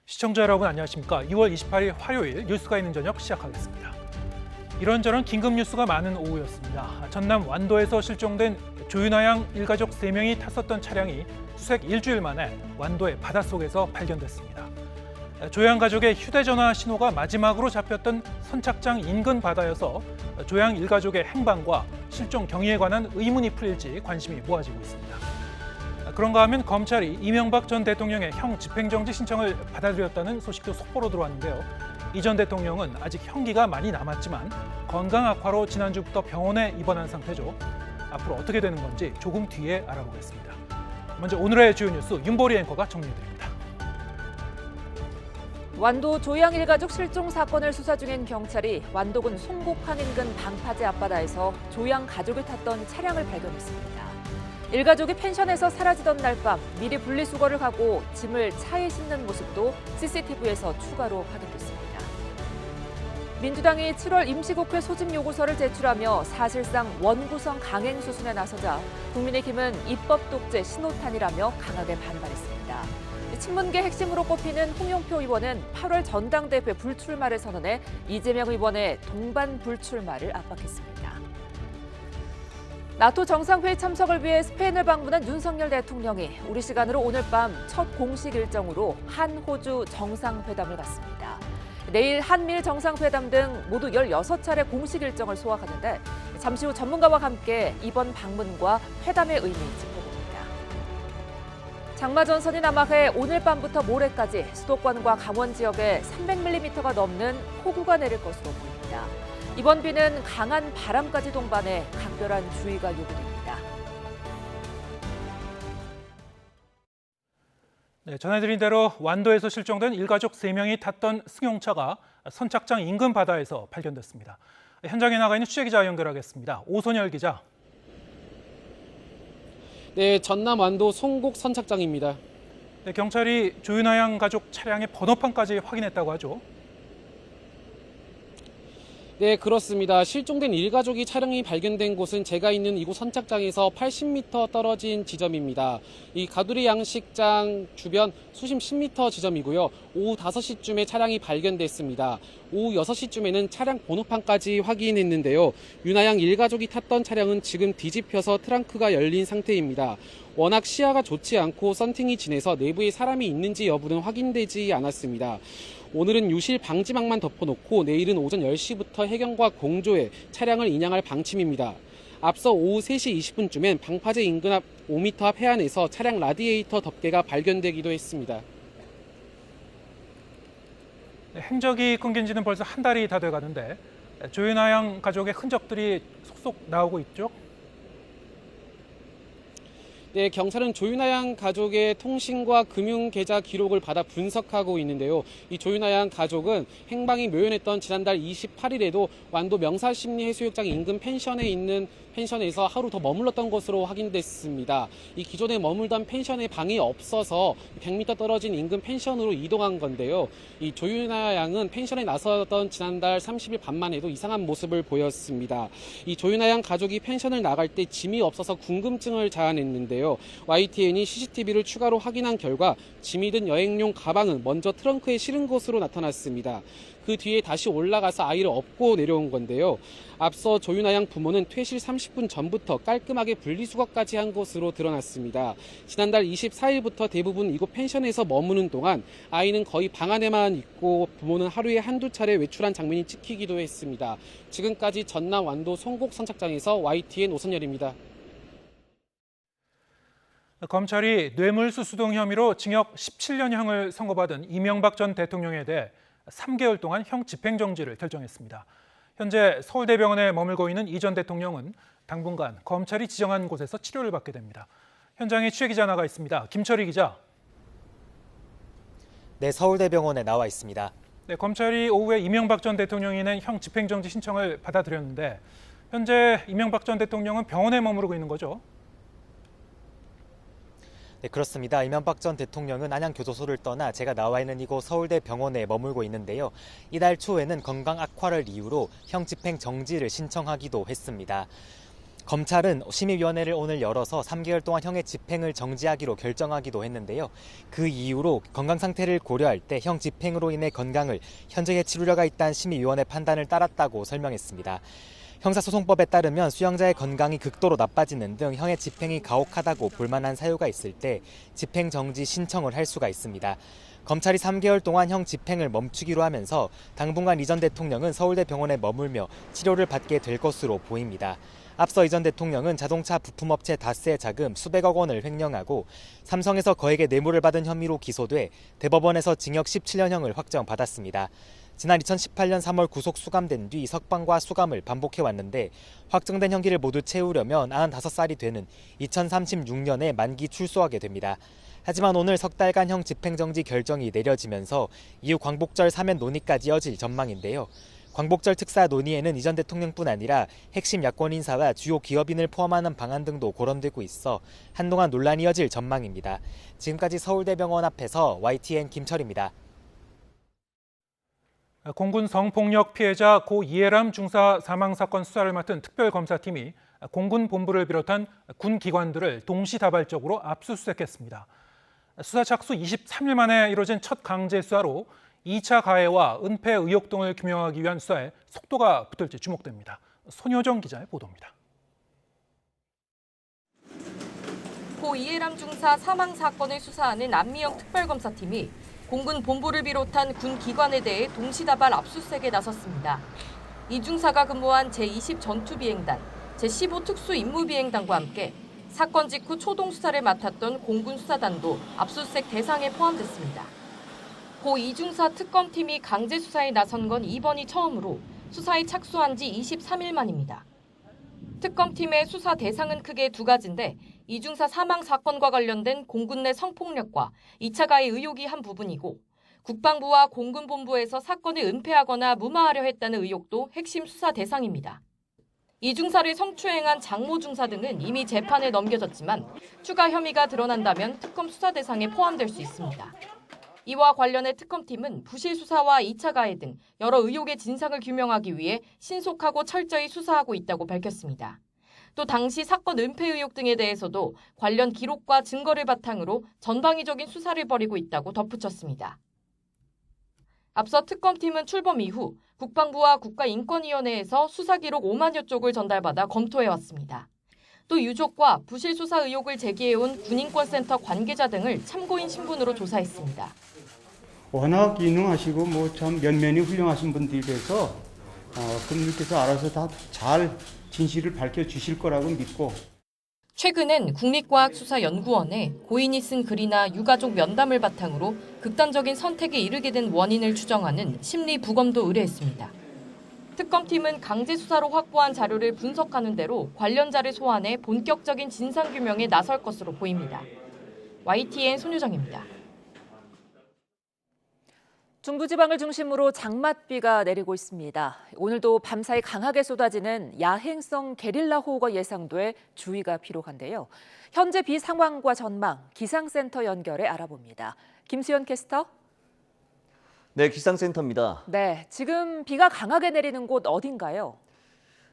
시청자 여러분 안녕하십니까. 2월 28일 화요일 뉴스가 있는 저녁 시작하겠습니다. 이런저런 긴급 뉴스가 많은 오후였습니다. 전남 완도에서 실종된 조윤아 일가족 3명이 탔었던 차량이 수색 일주일 만에 완도의 바닷속에서 발견됐습니다. 조양 가족의 휴대전화 신호가 마지막으로 잡혔던 선착장 인근 바다여서 조양 일가족의 행방과 실종 경위에 관한 의문이 풀릴지 관심이 모아지고 있습니다. 그런가 하면 검찰이 이명박 전 대통령의 형 집행정지 신청을 받아들였다는 소식도 속보로 들어왔는데요. 이 전 대통령은 아직 형기가 많이 남았지만 건강 악화로 지난주부터 병원에 입원한 상태죠. 앞으로 어떻게 되는 건지 조금 뒤에 알아보겠습니다. 먼저 오늘의 주요 뉴스 윤보리 앵커가 정리해드립니다. 완도 조양 일가족 실종 사건을 수사 중인 경찰이 완도군 송곡한 인근 방파제 앞바다에서 조양 가족이 탔던 차량을 발견했습니다. 일가족이 펜션에서 사라지던 날 밤 미리 분리수거를 하고 짐을 차에 싣는 모습도 CCTV에서 추가로 확인됐습니다. 민주당이 7월 임시국회 소집 요구서를 제출하며 사실상 원구성 강행 수순에 나서자 국민의힘은 입법 독재 신호탄이라며 강하게 반발했습니다. 친문계 핵심으로 꼽히는 홍영표 의원은 8월 전당대회 불출마를 선언해 이재명 의원의 동반 불출마를 압박했습니다. 나토 정상회의 참석을 위해 스페인을 방문한 윤석열 대통령이 우리 시간으로 오늘 밤 첫 공식 일정으로 한호주 정상회담을 갖습니다. 내일 한미일 정상회담 등 모두 16차례 공식 일정을 소화하는데 잠시 후 전문가와 함께 이번 방문과 회담의 의미 짚어봅니다. 장마 전선이 남하해 오늘 밤부터 모레까지 수도권과 강원 지역에 300mm가 넘는 폭우가 내릴 것으로 보입니다. 이번 비는 강한 바람까지 동반해 각별한 주의가 요구됩니다. 전해드린 대로 완도에서 실종된 일가족 3명이 탔던 승용차가 선착장 인근 바다에서 발견됐습니다. 현장에 나가 있는 취재기자 연결하겠습니다. 오선열 기자. 네, 전남 완도 송곡 선착장입니다. 경찰이 조윤아 가족 차량의 번호판까지 확인했다고 하죠. 네, 그렇습니다. 실종된 일가족이 차량이 발견된 곳은 제가 있는 이곳 선착장에서 80m 떨어진 지점입니다. 이 가두리 양식장 주변 수심 10m 지점이고요. 오후 5시쯤에 차량이 발견됐습니다. 오후 6시쯤에는 차량 번호판까지 확인했는데요. 윤아양 일가족이 탔던 차량은 지금 뒤집혀서 트렁크가 열린 상태입니다. 워낙 시야가 좋지 않고 썬팅이 진해서 내부에 사람이 있는지 여부는 확인되지 않았습니다. 오늘은 유실 방지막만 덮어놓고 내일은 오전 10시부터 해경과 공조해 차량을 인양할 방침입니다. 앞서 오후 3시 20분쯤엔 방파제 인근 앞 5m 앞 해안에서 차량 라디에이터 덮개가 발견되기도 했습니다. 행적이 끊긴 지는 벌써 한 달이 다 돼가는데 조윤아 가족의 흔적들이 속속 나오고 있죠. 네, 경찰은 조윤아 가족의 통신과 금융계좌 기록을 받아 분석하고 있는데요. 이 조윤아 가족은 행방이 묘연했던 지난달 28일에도 완도 명사심리해수욕장 인근 펜션에 있는 펜션에서 하루 더 머물렀던 것으로 확인됐습니다. 이 기존에 머물던 펜션에 방이 없어서 100m 떨어진 인근 펜션으로 이동한 건데요. 이 조윤아 양은 펜션에 나섰던 지난달 30일 밤만 해도 이상한 모습을 보였습니다. 이 조윤아 가족이 펜션을 나갈 때 짐이 없어서 궁금증을 자아냈는데요. YTN이 CCTV를 추가로 확인한 결과 짐이 든 여행용 가방은 먼저 트렁크에 실은 것으로 나타났습니다. 그 뒤에 다시 올라가서 아이를 업고 내려온 건데요. 앞서 조윤아 양 부모는 퇴실 30분 전부터 깔끔하게 분리수거까지 한 것으로 드러났습니다. 지난달 24일부터 대부분 이곳 펜션에서 머무는 동안 아이는 거의 방 안에만 있고 부모는 하루에 한두 차례 외출한 장면이 찍히기도 했습니다. 지금까지 전남 완도 송곡 선착장에서 YTN 오선열입니다. 검찰이 뇌물수수동 혐의로 징역 17년형을 선고받은 이명박 전 대통령에 대해 3개월 동안 형 집행정지를 결정했습니다. 현재 서울대병원에 머물고 있는 이 전 대통령은 당분간 검찰이 지정한 곳에서 치료를 받게 됩니다. 현장에 취재기자 나가 있습니다. 김철희 기자. 네, 서울대병원에 나와 있습니다. 네, 검찰이 오후에 이명박 전 대통령이 낸 형 집행정지 신청을 받아들였는데 현재 이명박 전 대통령은 병원에 머무르고 있는 거죠? 네, 그렇습니다. 이명박 전 대통령은 안양교도소를 떠나 제가 나와 있는 이곳 서울대병원에 머물고 있는데요. 이달 초에는 건강 악화를 이유로 형 집행 정지를 신청하기도 했습니다. 검찰은 심의위원회를 오늘 열어서 3개월 동안 형의 집행을 정지하기로 결정하기도 했는데요. 그 이후로 건강 상태를 고려할 때 형 집행으로 인해 건강을 현저히 해칠 우려가 있다는 심의위원회 판단을 따랐다고 설명했습니다. 형사소송법에 따르면 수형자의 건강이 극도로 나빠지는 등 형의 집행이 가혹하다고 볼만한 사유가 있을 때 집행정지 신청을 할 수가 있습니다. 검찰이 3개월 동안 형 집행을 멈추기로 하면서 당분간 이 전 대통령은 서울대 병원에 머물며 치료를 받게 될 것으로 보입니다. 앞서 이 전 대통령은 자동차 부품업체 다스의 자금 수백억 원을 횡령하고 삼성에서 거액의 뇌물을 받은 혐의로 기소돼 대법원에서 징역 17년형을 확정받았습니다. 지난 2018년 3월 구속 수감된 뒤 석방과 수감을 반복해왔는데 확정된 형기를 모두 채우려면 95살이 되는 2036년에 만기 출소하게 됩니다. 하지만 오늘 석 달간 형 집행정지 결정이 내려지면서 이후 광복절 사면 논의까지 이어질 전망인데요. 광복절 특사 논의에는 이 전 대통령뿐 아니라 핵심 야권 인사와 주요 기업인을 포함하는 방안 등도 거론되고 있어 한동안 논란이 이어질 전망입니다. 지금까지 서울대병원 앞에서 YTN 김철입니다. 공군 성폭력 피해자 고 이해람 중사 사망 사건 수사를 맡은 특별검사팀이 공군 본부를 비롯한 군 기관들을 동시다발적으로 압수수색했습니다. 수사 착수 23일 만에 이뤄진 첫 강제 수사로 2차 가해와 은폐 의혹 등을 규명하기 위한 수사에 속도가 붙을지 주목됩니다. 손효정 기자의 보도입니다. 고 이해람 중사 사망 사건을 수사하는 안미영 특별검사팀이 공군 본부를 비롯한 군 기관에 대해 동시다발 압수수색에 나섰습니다. 이 중사가 근무한 제20 전투비행단, 제15 특수임무비행단과 함께 사건 직후 초동 수사를 맡았던 공군 수사단도 압수수색 대상에 포함됐습니다. 고 이중사 특검팀이 강제 수사에 나선 건 이번이 처음으로 수사에 착수한 지 23일 만입니다. 특검팀의 수사 대상은 크게 두 가지인데 이중사 사망 사건과 관련된 공군 내 성폭력과 2차 가해 의혹이 한 부분이고 국방부와 공군본부에서 사건을 은폐하거나 무마하려 했다는 의혹도 핵심 수사 대상입니다. 이중사를 성추행한 장모 중사 등은 이미 재판에 넘겨졌지만 추가 혐의가 드러난다면 특검 수사 대상에 포함될 수 있습니다. 이와 관련해 특검팀은 부실 수사와 2차 가해 등 여러 의혹의 진상을 규명하기 위해 신속하고 철저히 수사하고 있다고 밝혔습니다. 또 당시 사건 은폐 의혹 등에 대해서도 관련 기록과 증거를 바탕으로 전방위적인 수사를 벌이고 있다고 덧붙였습니다. 앞서 특검팀은 출범 이후 국방부와 국가인권위원회에서 수사 기록 5만여 쪽을 전달받아 검토해왔습니다. 또 유족과 부실 수사 의혹을 제기해온 군인권센터 관계자 등을 참고인 신분으로 조사했습니다. 워낙 유능하시고 참 면면이 훌륭하신 분들이라서 그분들께서 알아서 다 잘 진실을 밝혀주실 거라고 믿고. 최근엔 국립과학수사연구원에 고인이 쓴 글이나 유가족 면담을 바탕으로 극단적인 선택에 이르게 된 원인을 추정하는 심리 부검도 의뢰했습니다. 특검팀은 강제 수사로 확보한 자료를 분석하는 대로 관련자를 소환해 본격적인 진상규명에 나설 것으로 보입니다. YTN 손유정입니다. 중부지방을 중심으로 장맛비가 내리고 있습니다. 오늘도 밤사이 강하게 쏟아지는 야행성 게릴라 호우가 예상돼 주의가 필요한데요. 현재 비 상황과 전망, 기상센터 연결해 알아봅니다. 김수연 캐스터. 네, 기상센터입니다. 네, 지금 비가 강하게 내리는 곳 어딘가요?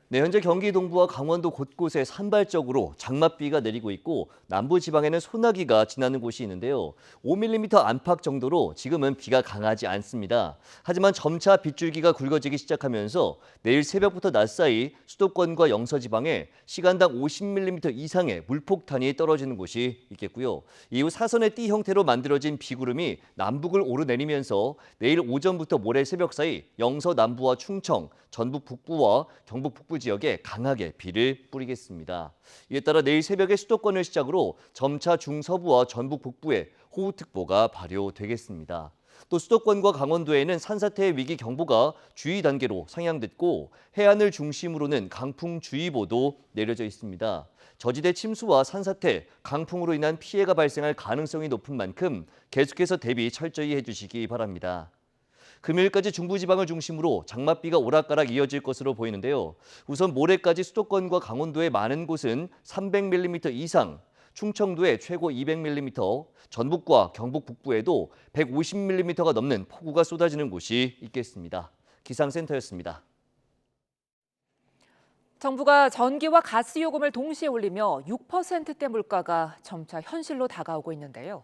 네, 현재 경기 동부와 강원도 곳곳에 산발적으로 장맛비가 내리고 있고 남부 지방에는 소나기가 지나는 곳이 있는데요. 5mm 안팎 정도로 지금은 비가 강하지 않습니다. 하지만 점차 빗줄기가 굵어지기 시작하면서 내일 새벽부터 낮 사이 수도권과 영서 지방에 시간당 50mm 이상의 물폭탄이 떨어지는 곳이 있겠고요. 이후 사선의 띠 형태로 만들어진 비구름이 남북을 오르내리면서 내일 오전부터 모레 새벽 사이 영서 남부와 충청, 전북 북부와 경북 북부 지역에 강하게 비를 뿌리겠습니다. 이에 따라 내일 새벽에 수도권을 시작으로 점차 중서부와 전북 북부에 호우특보가 발효되겠습니다. 또 수도권과 강원도에는 산사태 위기 경보가 주의 단계로 상향됐고 해안을 중심으로는 강풍주의보도 내려져 있습니다. 저지대 침수와 산사태, 강풍으로 인한 피해가 발생할 가능성이 높은 만큼 계속해서 대비 철저히 해주시기 바랍니다. 금요일까지 중부지방을 중심으로 장맛비가 오락가락 이어질 것으로 보이는데요. 우선 모레까지 수도권과 강원도의 많은 곳은 300mm 이상, 충청도에 최고 200mm, 전북과 경북 북부에도 150mm가 넘는 폭우가 쏟아지는 곳이 있겠습니다. 기상센터였습니다. 정부가 전기와 가스 요금을 동시에 올리며 6%대 물가가 점차 현실로 다가오고 있는데요.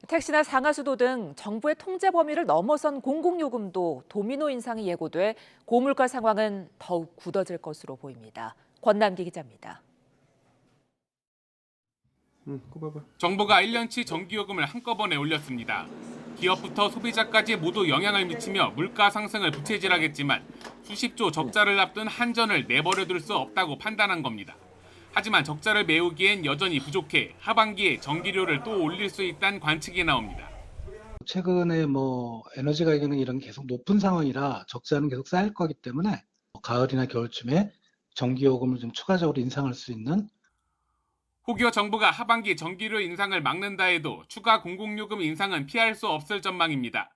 택시나 상하수도 등 정부의 통제 범위를 넘어선 공공요금도 도미노 인상이 예고돼 고물가 상황은 더욱 굳어질 것으로 보입니다. 권남기 기자입니다. 정부가 1년치 전기요금을 한꺼번에 올렸습니다. 기업부터 소비자까지 모두 영향을 미치며 물가 상승을 부채질하겠지만 수십조 적자를 앞둔 한전을 내버려둘 수 없다고 판단한 겁니다. 하지만 적자를 메우기엔 여전히 부족해 하반기에 전기료를 또 올릴 수 있다는 관측이 나옵니다. 최근에 에너지 가격은 이런 계속 높은 상황이라 적자는 계속 쌓일 거기 때문에 가을이나 겨울쯤에 전기요금을 좀 추가적으로 인상할 수 있는. 혹여 정부가 하반기 전기료 인상을 막는다 해도 추가 공공요금 인상은 피할 수 없을 전망입니다.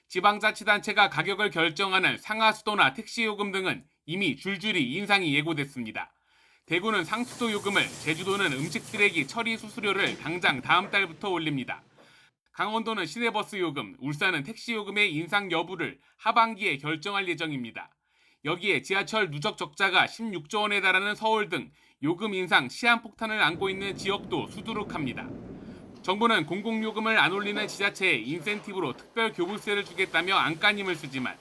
지방자치단체가 가격을 결정하는 상하수도나 택시요금 등은 이미 줄줄이 인상이 예고됐습니다. 대구는 상수도 요금을, 제주도는 음식 쓰레기 처리 수수료를 당장 다음 달부터 올립니다. 강원도는 시내버스 요금, 울산은 택시 요금의 인상 여부를 하반기에 결정할 예정입니다. 여기에 지하철 누적 적자가 16조 원에 달하는 서울 등 요금 인상 시한폭탄을 안고 있는 지역도 수두룩합니다. 정부는 공공요금을 안 올리는 지자체에 인센티브로 특별 교부세를 주겠다며 안간힘을 쓰지만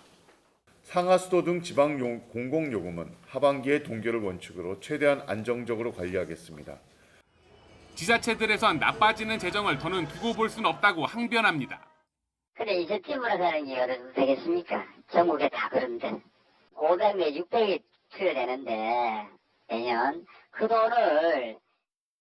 상하수도 등 지방 공공요금은 하반기에 동결을 원칙으로 최대한 안정적으로 관리하겠습니다. 지자체들에선 나빠지는 재정을 더는 두고 볼 수는 없다고 항변합니다. 그래 인센티브라 하는 게 어디서 되겠습니까? 전국에 다 그런데 500에 600이 투여되는데 매년 그 돈을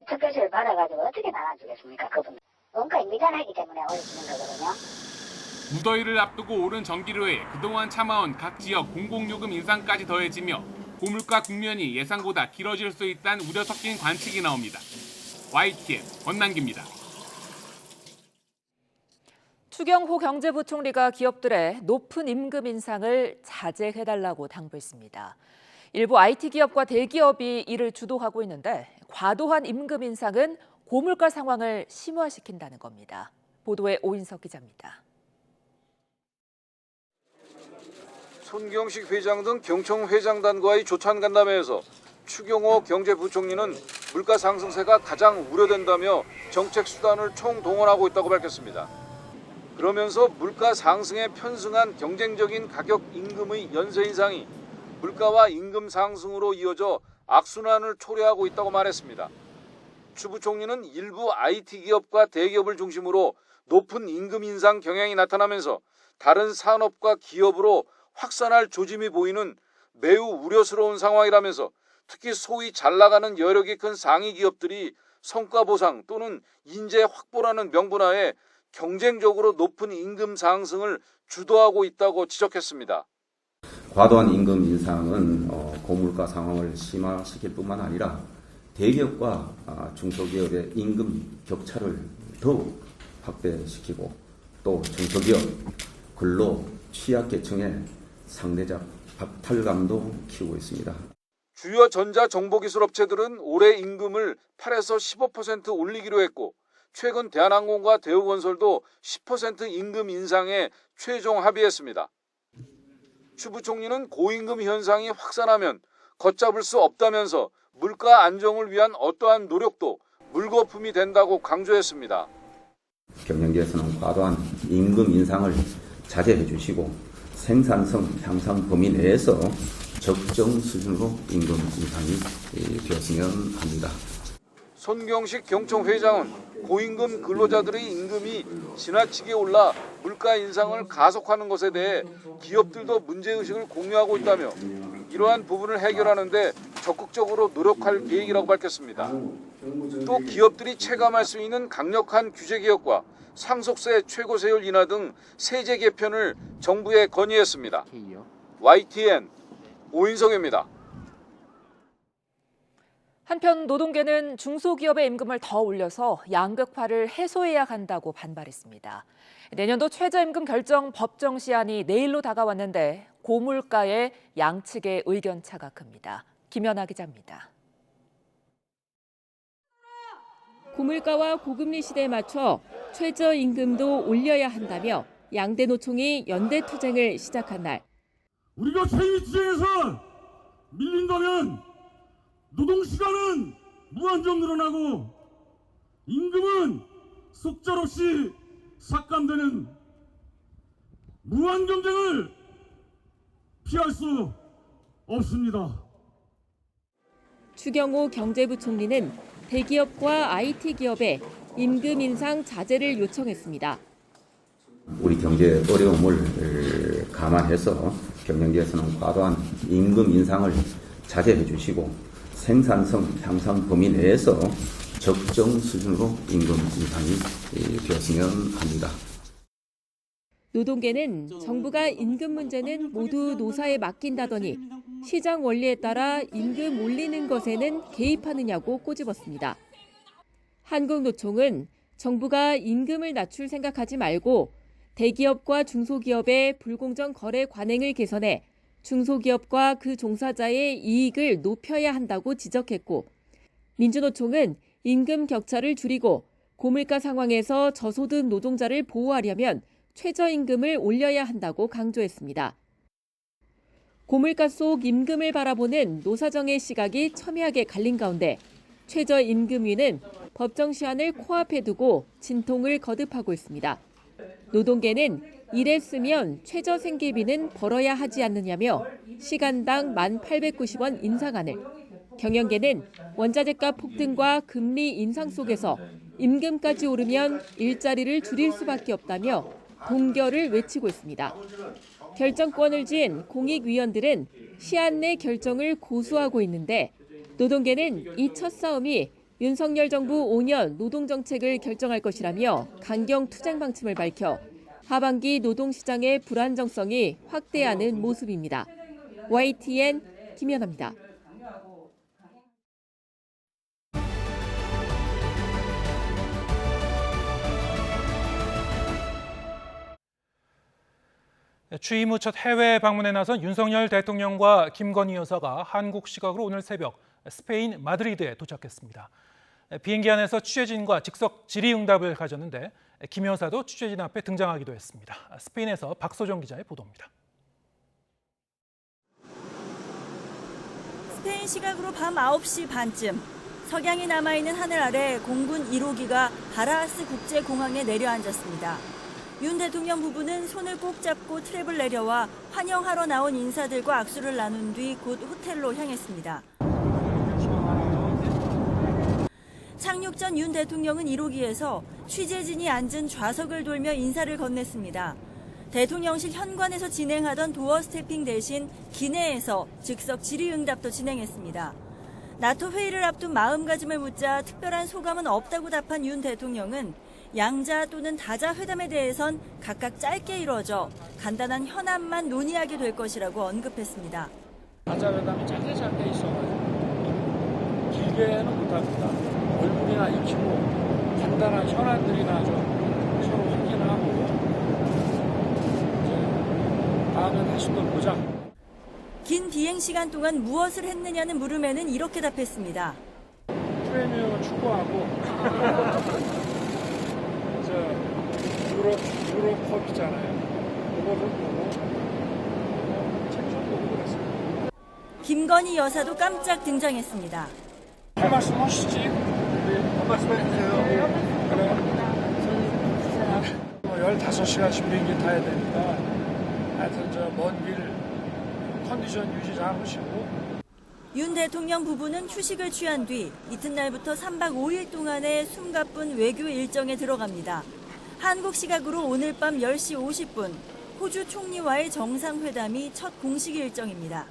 특별세를 받아가지고 어떻게 나눠주겠습니까? 그분 원가에 미달하기 때문에 어려지는 거거든요. 무더위를 앞두고 오른 전기료에 그동안 참아온 각 지역 공공요금 인상까지 더해지며 고물가 국면이 예상보다 길어질 수 있다는 우려 섞인 관측이 나옵니다. YTN 권남기입니다. 추경호 경제부총리가 기업들의 높은 임금 인상을 자제해달라고 당부했습니다. 일부 IT 기업과 대기업이 이를 주도하고 있는데 과도한 임금 인상은 고물가 상황을 심화시킨다는 겁니다. 보도에 오인석 기자입니다. 손경식 회장 등 경청 회장단과의 조찬 간담회에서 추경호 경제부총리는 물가 상승세가 가장 우려된다며 정책 수단을 총동원하고 있다고 밝혔습니다. 그러면서 물가 상승에 편승한 경쟁적인 가격 임금의 연쇄 인상이 물가와 임금 상승으로 이어져 악순환을 초래하고 있다고 말했습니다. 추 부총리는 일부 IT 기업과 대기업을 중심으로 높은 임금 인상 경향이 나타나면서 다른 산업과 기업으로 확산할 조짐이 보이는 매우 우려스러운 상황이라면서 특히 소위 잘 나가는 여력이 큰 상위 기업들이 성과 보상 또는 인재 확보라는 명분하에 경쟁적으로 높은 임금 상승을 주도하고 있다고 지적했습니다. 과도한 임금 인상은 고물가 상황을 심화시킬 뿐만 아니라 대기업과 중소기업의 임금 격차를 더욱 확대시키고 또 중소기업, 근로, 취약계층의 상대적 박탈감도 키우고 있습니다. 주요 전자정보기술업체들은 올해 임금을 8에서 15% 올리기로 했고 최근 대한항공과 대우건설도 10% 임금 인상에 최종 합의했습니다. 추 부총리는 고임금 현상이 확산하면 걷잡을 수 없다면서 물가 안정을 위한 어떠한 노력도 물거품이 된다고 강조했습니다. 경영계에서는 과도한 임금 인상을 자제해 주시고 생산성 향상 범위 내에서 적정 수준으로 임금 인상이 되었으면 합니다. 손경식 경총 회장은 고임금 근로자들의 임금이 지나치게 올라 물가 인상을 가속하는 것에 대해 기업들도 문제의식을 공유하고 있다며 이러한 부분을 해결하는 데 적극적으로 노력할 계획이라고 밝혔습니다. 또 기업들이 체감할 수 있는 강력한 규제 개혁과 상속세 최고세율 인하 등 세제 개편을 정부에 건의했습니다. YTN 오인성입니다. 한편 노동계는 중소기업의 임금을 더 올려서 양극화를 해소해야 한다고 반발했습니다. 내년도 최저임금 결정 법정 시한이 내일로 다가왔는데 고물가에 양측의 의견차가 큽니다. 김연아 기자입니다. 고물가와 고금리 시대에 맞춰 최저임금도 올려야 한다며 양대 노총이 연대투쟁을 시작한 날. 우리가 세입투쟁에서 밀린다면 노동시간은 무한정 늘어나고 임금은 속절없이 삭감되는 무한 경쟁을 피할 수 없습니다. 추경호 경제부총리는 대기업과 IT 기업에 임금 인상 자제를 요청했습니다. 우리 경제 어려움을 감안해서 경영계에서는 과도한 임금 인상을 자제해 주시고 생산성 향상 범위 내에서 적정 수준으로 임금 인상이 되었으면 합니다. 노동계는 정부가 임금 문제는 모두 노사에 맡긴다더니 시장 원리에 따라 임금 올리는 것에는 개입하느냐고 꼬집었습니다. 한국노총은 정부가 임금을 낮출 생각하지 말고 대기업과 중소기업의 불공정 거래 관행을 개선해 중소기업과 그 종사자의 이익을 높여야 한다고 지적했고, 민주노총은 임금 격차를 줄이고 고물가 상황에서 저소득 노동자를 보호하려면 최저임금을 올려야 한다고 강조했습니다. 고물가 속 임금을 바라보는 노사정의 시각이 첨예하게 갈린 가운데 최저임금위는 법정 시한을 코앞에 두고 진통을 거듭하고 있습니다. 노동계는 일했으면 최저생계비는 벌어야 하지 않느냐며 시간당 1,890원 인상안을, 경영계는 원자재값 폭등과 금리 인상 속에서 임금까지 오르면 일자리를 줄일 수밖에 없다며 동결을 외치고 있습니다. 결정권을 쥔 공익위원들은 시한 내 결정을 고수하고 있는데 노동계는 이 첫 싸움이 윤석열 정부 5년 노동정책을 결정할 것이라며 강경 투쟁 방침을 밝혀 하반기 노동시장의 불안정성이 확대하는 모습입니다. YTN 김연아입니다. 취임 후 첫 해외 방문에 나선 윤석열 대통령과 김건희 여사가 한국 시각으로 오늘 새벽 스페인 마드리드에 도착했습니다. 비행기 안에서 취재진과 즉석 질의응답을 가졌는데 김 여사도 취재진 앞에 등장하기도 했습니다. 스페인에서 박소정 기자의 보도입니다. 스페인 시각으로 밤 9시 반쯤 석양이 남아있는 하늘 아래 공군 1호기가 바라하스 국제공항에 내려앉았습니다. 윤 대통령 부부는 손을 꼭 잡고 트랩을 내려와 환영하러 나온 인사들과 악수를 나눈 뒤 곧 호텔로 향했습니다. 착륙 전 윤 대통령은 1호기에서 취재진이 앉은 좌석을 돌며 인사를 건넸습니다. 대통령실 현관에서 진행하던 도어 스태핑 대신 기내에서 즉석 질의응답도 진행했습니다. 나토 회의를 앞둔 마음가짐을 묻자 특별한 소감은 없다고 답한 윤 대통령은 양자 또는 다자 회담에 대해선 각각 짧게 이루어져 간단한 현안만 논의하게 될 것이라고 언급했습니다. 다자 회담이 짧게 있어가지고 길게는 못합니다. 얼굴이나 익히고 간단한 현안들이나 좀 서로 확인하고 이제 다음에 다시 또 보자. 긴 비행 시간 동안 무엇을 했느냐는 물음에는 이렇게 답했습니다. 프리미어 축구하고 유로컵이잖아요. 그거를 보고 책 좀 보고 그랬습니다. 김건희 여사도 깜짝 등장했습니다. 할 말씀 하시지. 한 말씀 해주세요. 그래. 15시간씩 비행기 타야 되니까 하여튼 저 먼 길 컨디션 유지 잘하시고. 윤 대통령 부부는 휴식을 취한 뒤 이튿날부터 3박 5일 동안의 숨가쁜 외교 일정에 들어갑니다. 한국 시각으로 오늘 밤 10시 50분 호주 총리와의 정상회담이 첫 공식 일정입니다.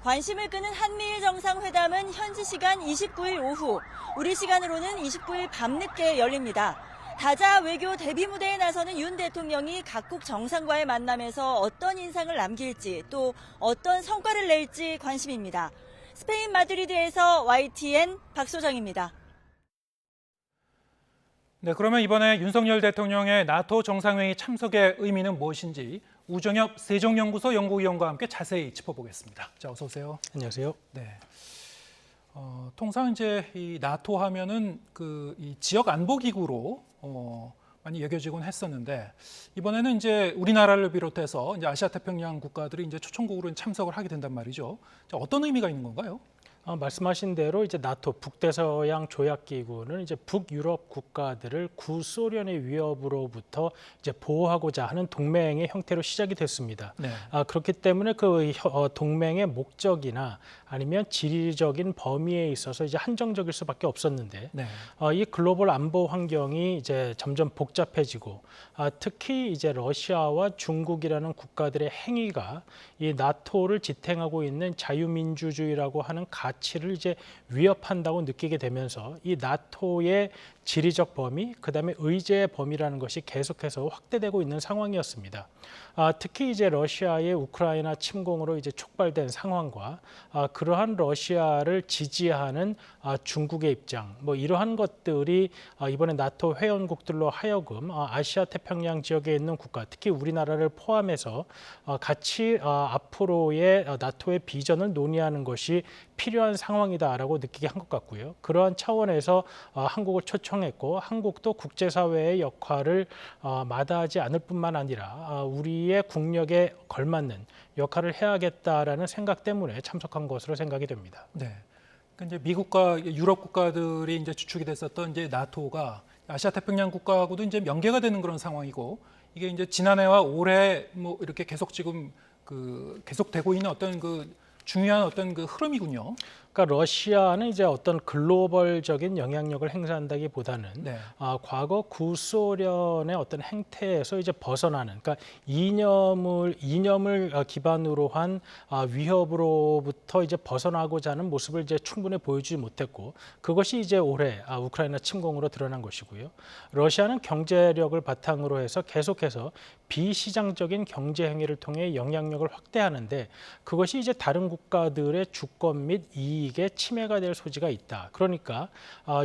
관심을 끄는 한미일 정상회담은 현지 시간 29일 오후, 우리 시간으로는 29일 밤늦게 열립니다. 다자 외교 대비 무대에 나서는 윤 대통령이 각국 정상과의 만남에서 어떤 인상을 남길지 또 어떤 성과를 낼지 관심입니다. 스페인 마드리드에서 YTN 박소정입니다. 네, 그러면 이번에 윤석열 대통령의 나토 정상회의 참석의 의미는 무엇인지 우정엽 세종연구소 연구위원과 함께 자세히 짚어보겠습니다. 자, 어서 오세요. 안녕하세요. 네. 통상 이제 이 나토 하면은 이 지역 안보 기구로 많이 여겨지곤 했었는데 이번에는 이제 우리나라를 비롯해서 이제 아시아 태평양 국가들이 이제 초청국으로 참석을 하게 된단 말이죠. 자, 어떤 의미가 있는 건가요? 말씀하신 대로 이제 나토 북대서양 조약기구는 이제 북유럽 국가들을 구소련의 위협으로부터 이제 보호하고자 하는 동맹의 형태로 시작이 됐습니다. 네. 그렇기 때문에 그 동맹의 목적이나 아니면 지리적인 범위에 있어서 이제 한정적일 수밖에 없었는데 네. 이 글로벌 안보 환경이 이제 점점 복잡해지고 특히 이제 러시아와 중국이라는 국가들의 행위가 이 나토를 지탱하고 있는 자유민주주의라고 하는 가치를 이제 위협한다고 느끼게 되면서 이 나토의 지리적 범위, 그다음에 의제의 범위라는 것이 계속해서 확대되고 있는 상황이었습니다. 특히 이제 러시아의 우크라이나 침공으로 이제 촉발된 상황과 그러한 러시아를 지지하는 중국의 입장, 뭐 이러한 것들이 이번에 나토 회원국들로 하여금 아시아 태평양 지역에 있는 국가, 특히 우리나라를 포함해서 같이 앞으로의 나토의 비전을 논의하는 것이 필요한 상황이다라고 느끼게 한 것 같고요. 그러한 차원에서 한국을 초청했고 한국도 국제사회의 역할을 마다하지 않을 뿐만 아니라 우리의 국력에 걸맞는 역할을 해야겠다라는 생각 때문에 참석한 것으로 생각이 됩니다. 네. 그러니까 이제 미국과 유럽 국가들이 이제 주축이 됐었던 이제 나토가 아시아 태평양 국가하고도 이제 연계가 되는 그런 상황이고 이게 이제 지난해와 올해 뭐 이렇게 계속 지금 계속되고 있는 어떤 중요한 어떤 흐름이군요. 그러니까 러시아는 이제 어떤 글로벌적인 영향력을 행사한다기보다는 네. 과거 구소련의 어떤 행태에서 이제 벗어나는, 그러니까 이념을 기반으로 한 위협으로부터 이제 벗어나고자 하는 모습을 이제 충분히 보여주지 못했고 그것이 이제 올해 우크라이나 침공으로 드러난 것이고요. 러시아는 경제력을 바탕으로 해서 계속해서 비시장적인 경제 행위를 통해 영향력을 확대하는데 그것이 이제 다른 국가들의 주권 및 이익에 침해가 될 소지가 있다. 그러니까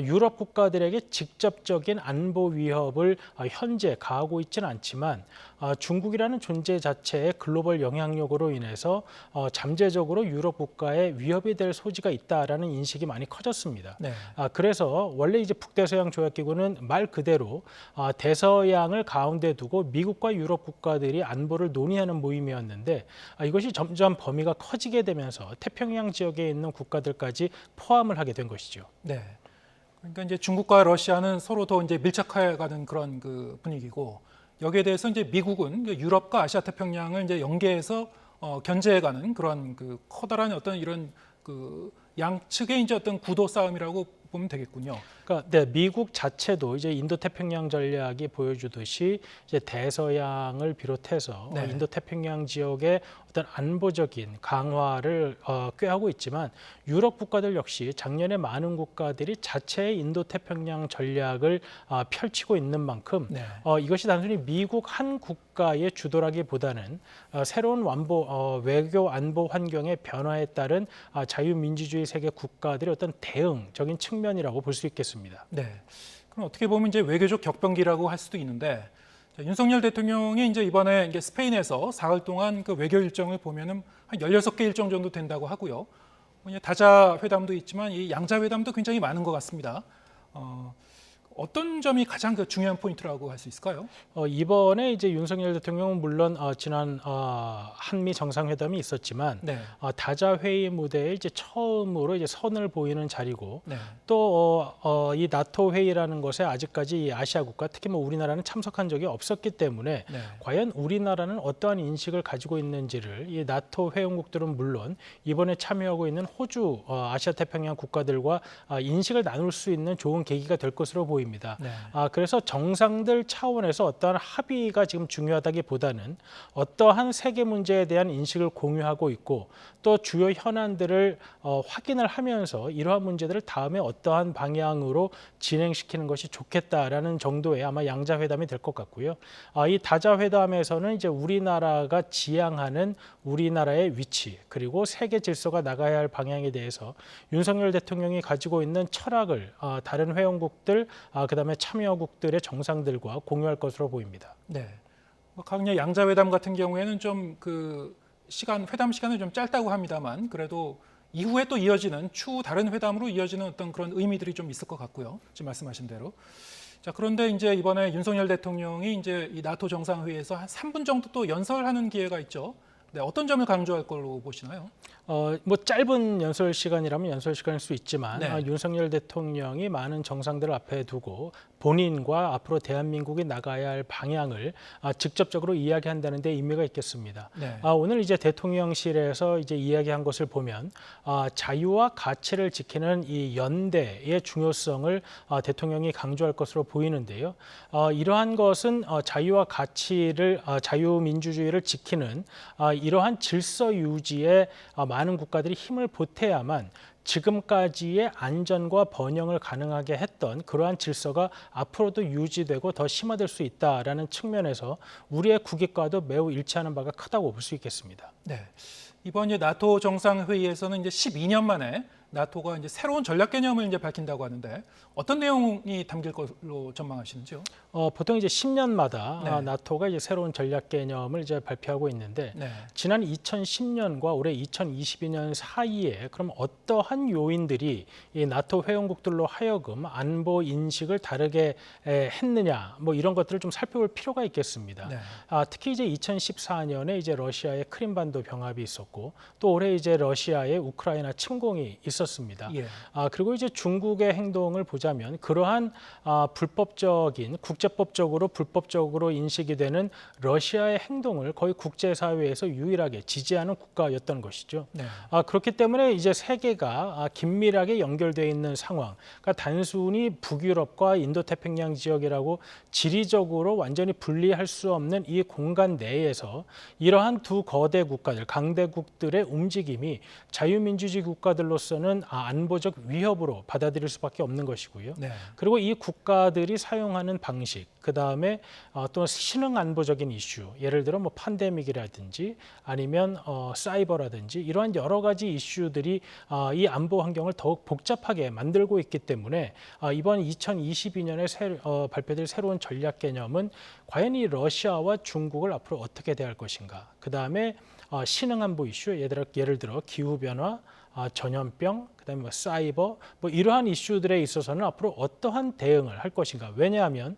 유럽 국가들에게 직접적인 안보 위협을 현재 가하고 있지는 않지만 중국이라는 존재 자체의 글로벌 영향력으로 인해서 잠재적으로 유럽 국가에 위협이 될 소지가 있다라는 인식이 많이 커졌습니다. 네. 그래서 원래 이제 북대서양 조약기구는 말 그대로 대서양을 가운데 두고 미국과 유럽 국가들이 안보를 논의하는 모임이었는데 이것이 점점 범위가 커지게 되면서 태평양 지역에 있는 국가들까지 포함을 하게 된 것이죠. 네. 그러니까 이제 중국과 러시아는 서로 더 이제 밀착해가는 그런 분위기고 여기에 대해서 이제 미국은 유럽과 아시아 태평양을 이제 연계해서 견제해가는 그런 커다란 어떤 이런 양측의 이제 어떤 구도 싸움이라고 보면 되겠군요. 그러니까 네, 미국 자체도 이제 인도 태평양 전략이 보여주듯이 이제 대서양을 비롯해서 네. 인도 태평양 지역의 어떤 안보적인 강화를 꾀하고 있지만 유럽 국가들 역시 작년에 많은 국가들이 자체의 인도 태평양 전략을 펼치고 있는 만큼 네. 이것이 단순히 미국 한 국가의 주도라기보다는 새로운 외교 안보 환경의 변화에 따른 자유민주주의 세계 국가들의 어떤 대응적인 측면이라고 볼 수 있겠습니다. 네. 그럼 어떻게 보면 이제 외교적 격변기라고 할 수도 있는데 윤석열 대통령이 이제 이번에 이제 스페인에서 사흘 동안 외교 일정을 보면은 한 16개 일정 정도 된다고 하고요. 다자 회담도 있지만 이 양자 회담도 굉장히 많은 것 같습니다. 어떤 점이 가장 중요한 포인트라고 할 수 있을까요? 이번에 이제 윤석열 대통령은 물론 지난 한미 정상회담이 있었지만 네. 다자 회의 무대에 이제 처음으로 이제 선을 보이는 자리고 네. 또 이 나토 회의라는 것에 아직까지 이 아시아 국가 특히 뭐 우리나라는 참석한 적이 없었기 때문에 네. 과연 우리나라는 어떠한 인식을 가지고 있는지를 이 나토 회원국들은 물론 이번에 참여하고 있는 호주 아시아 태평양 국가들과 인식을 나눌 수 있는 좋은 계기가 될 것으로 보입니다. 네. 그래서 정상들 차원에서 어떠한 합의가 지금 중요하다기보다는 어떠한 세계 문제에 대한 인식을 공유하고 있고 또 주요 현안들을 확인을 하면서 이러한 문제들을 다음에 어떠한 방향으로 진행시키는 것이 좋겠다라는 정도의 아마 양자회담이 될 것 같고요. 이 다자회담에서는 이제 우리나라가 지향하는 우리나라의 위치 그리고 세계 질서가 나가야 할 방향에 대해서 윤석열 대통령이 가지고 있는 철학을 다른 회원국들 그다음에 참여국들의 정상들과 공유할 것으로 보입니다. 네. 강력 양자회담 같은 경우에는 좀 회담 시간은 좀 짧다고 합니다만 그래도 이후에 또 이어지는 추후 다른 회담으로 이어지는 어떤 그런 의미들이 좀 있을 것 같고요. 지금 말씀하신 대로. 자, 그런데 이제 이번에 윤석열 대통령이 이제 이 나토 정상회의에서 한 3분 정도 또 연설하는 기회가 있죠. 네, 어떤 점을 강조할 걸로 보시나요? 뭐 짧은 연설 시간이라면 연설 시간일 수 있지만 네. 윤석열 대통령이 많은 정상들을 앞에 두고 본인과 앞으로 대한민국이 나가야 할 방향을 직접적으로 이야기한다는 데 의미가 있겠습니다. 네. 오늘 이제 대통령실에서 이제 이야기한 것을 보면 자유와 가치를 지키는 이 연대의 중요성을 대통령이 강조할 것으로 보이는데요. 이러한 것은 자유와 가치를 자유민주주의를 지키는 이러한 질서 유지에 많은 국가들이 힘을 보태야만 지금까지의 안전과 번영을 가능하게 했던 그러한 질서가 앞으로도 유지되고 더 심화될 수 있다라는 측면에서 우리의 국익과도 매우 일치하는 바가 크다고 볼 수 있겠습니다. 네. 이번 이제 나토 정상회의에서는 이제 12년 만에 나토가 이제 새로운 전략 개념을 이제 밝힌다고 하는데 어떤 내용이 담길 걸로 전망하시는지요? 보통 이제 10년마다 네. 나토가 이제 새로운 전략 개념을 이제 발표하고 있는데 네. 지난 2010년과 올해 2022년 사이에 그럼 어떠한 요인들이 이 나토 회원국들로 하여금 안보 인식을 다르게 했느냐 뭐 이런 것들을 좀 살펴볼 필요가 있겠습니다. 네. 특히 이제 2014년에 이제 러시아의 크림반도 병합이 있었고 또 올해 이제 러시아의 우크라이나 침공이 있었습니다. 예. 그리고 이제 중국의 행동을 보자면 그러한 불법적인 국제법적으로 불법적으로 인식이 되는 러시아의 행동을 거의 국제사회에서 유일하게 지지하는 국가였던 것이죠. 네. 그렇기 때문에 이제 세계가 긴밀하게 연결되어 있는 상황, 그러니까 단순히 북유럽과 인도태평양 지역이라고 지리적으로 완전히 분리할 수 없는 이 공간 내에서 이러한 두 거대 국가들, 강대국들의 움직임이 자유민주주의 국가들로서는 안보적 위협으로 받아들일 수밖에 없는 것이고요. 네. 그리고 이 국가들이 사용하는 방식, 그다음에 또 신흥 안보적인 이슈, 예를 들어 뭐 팬데믹이라든지 아니면 사이버라든지 이러한 여러 가지 이슈들이 이 안보 환경을 더욱 복잡하게 만들고 있기 때문에 이번 2022년에 발표될 새로운 전략 개념은 과연 이 러시아와 중국을 앞으로 어떻게 대할 것인가, 그다음에 신흥 안보 이슈, 예를 들어 기후변화, 전염병, 그다음에 뭐 사이버, 뭐 이러한 이슈들에 있어서는 앞으로 어떠한 대응을 할 것인가. 왜냐하면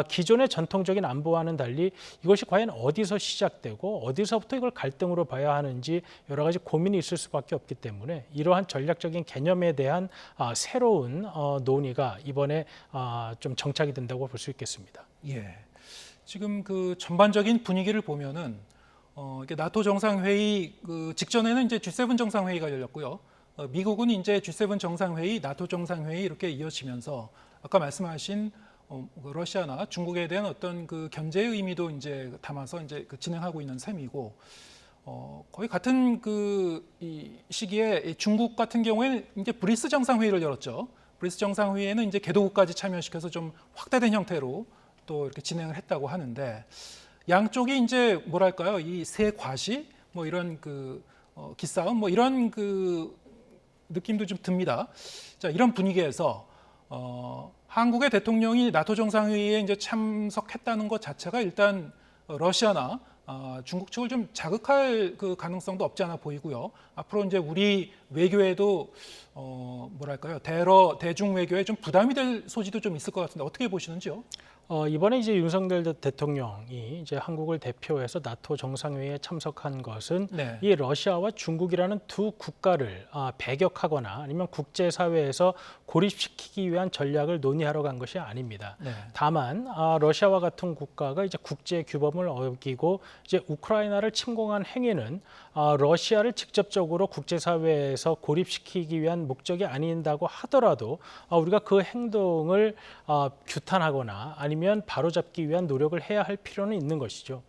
기존의 전통적인 안보와는 달리 이것이 과연 어디서 시작되고 어디서부터 이걸 갈등으로 봐야 하는지 여러 가지 고민이 있을 수밖에 없기 때문에 이러한 전략적인 개념에 대한 새로운 논의가 이번에 좀 정착이 된다고 볼 수 있겠습니다. 예. 지금 그 전반적인 분위기를 보면은 이게 나토 정상회의 그 직전에는 이제 G7 정상회의가 열렸고요. 미국은 이제 G7 정상회의, 나토 정상회의 이렇게 이어지면서 아까 말씀하신 러시아나 중국에 대한 어떤 그 견제의 의미도 이제 담아서 이제 진행하고 있는 셈이고, 거의 같은 이 시기에 중국 같은 경우에는 이제 브리스 정상회의를 열었죠. 브리스 정상회의에는 이제 개도국까지 참여시켜서 좀 확대된 형태로 또 이렇게 진행을 했다고 하는데. 양쪽이 이제 뭐랄까요, 이 세 과시 뭐 이런 기싸움 뭐 이런 느낌도 좀 듭니다. 자, 이런 분위기에서 한국의 대통령이 나토 정상회의에 이제 참석했다는 것 자체가 일단 러시아나 중국 측을 좀 자극할 가능성도 없지 않아 보이고요. 앞으로 이제 우리 외교에도 뭐랄까요, 대중 외교에 좀 부담이 될 소지도 좀 있을 것 같은데 어떻게 보시는지요? 이번에 이제 윤석열 대통령이 이제 한국을 대표해서 나토 정상회의에 참석한 것은 네. 이 러시아와 중국이라는 두 국가를 배격하거나 아니면 국제사회에서 고립시키기 위한 전략을 논의하러 간 것이 아닙니다. 네. 다만 러시아와 같은 국가가 이제 국제 규범을 어기고 이제 우크라이나를 침공한 행위는 러시아를 직접적으로 국제사회에서 고립시키기 위한 목적이 아닌다고 하더라도 우리가 그 행동을 규탄하거나 아니면 바로잡기 위한 노력을 해야 할 필요는 있는 것이죠.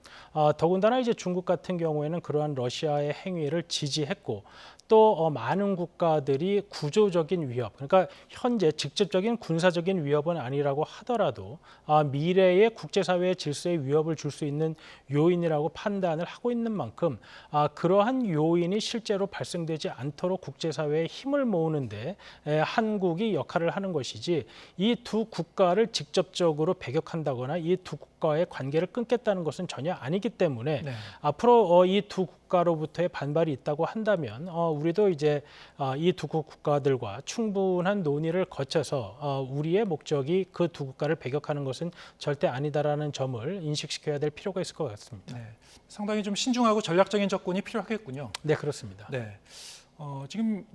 더군다나 이제 중국 같은 경우에는 그러한 러시아의 행위를 지지했고 또 많은 국가들이 구조적인 위협, 그러니까 현재 직접적인 군사적인 위협은 아니라고 하더라도 미래의 국제사회의 질서에 위협을 줄 수 있는 요인이라고 판단을 하고 있는 만큼 그러한 요인이 실제로 발생되지 않도록 국제사회에 힘을 모으는데 한국이 역할을 하는 것이지 이 두 국가를 직접적으로 배격 배격한다거나 이 두 국가의 관계를 끊겠다는 것은 전혀 아니기 때문에 앞으로 이 두 국가로부터의 반발이 있다고 한다면 우리도 이제 이 두 국가들과 충분한 논의를 거쳐서 우리의 목적이 그 두 국가를 배격하는 것은 절대 아니다라는 점을 인식시켜야 될 필요가 있을 것 같습니다. 네, 상당히 좀 신중하고 전략적인 접근이 필요하겠군요. 네, 그렇습니다. 네, 지금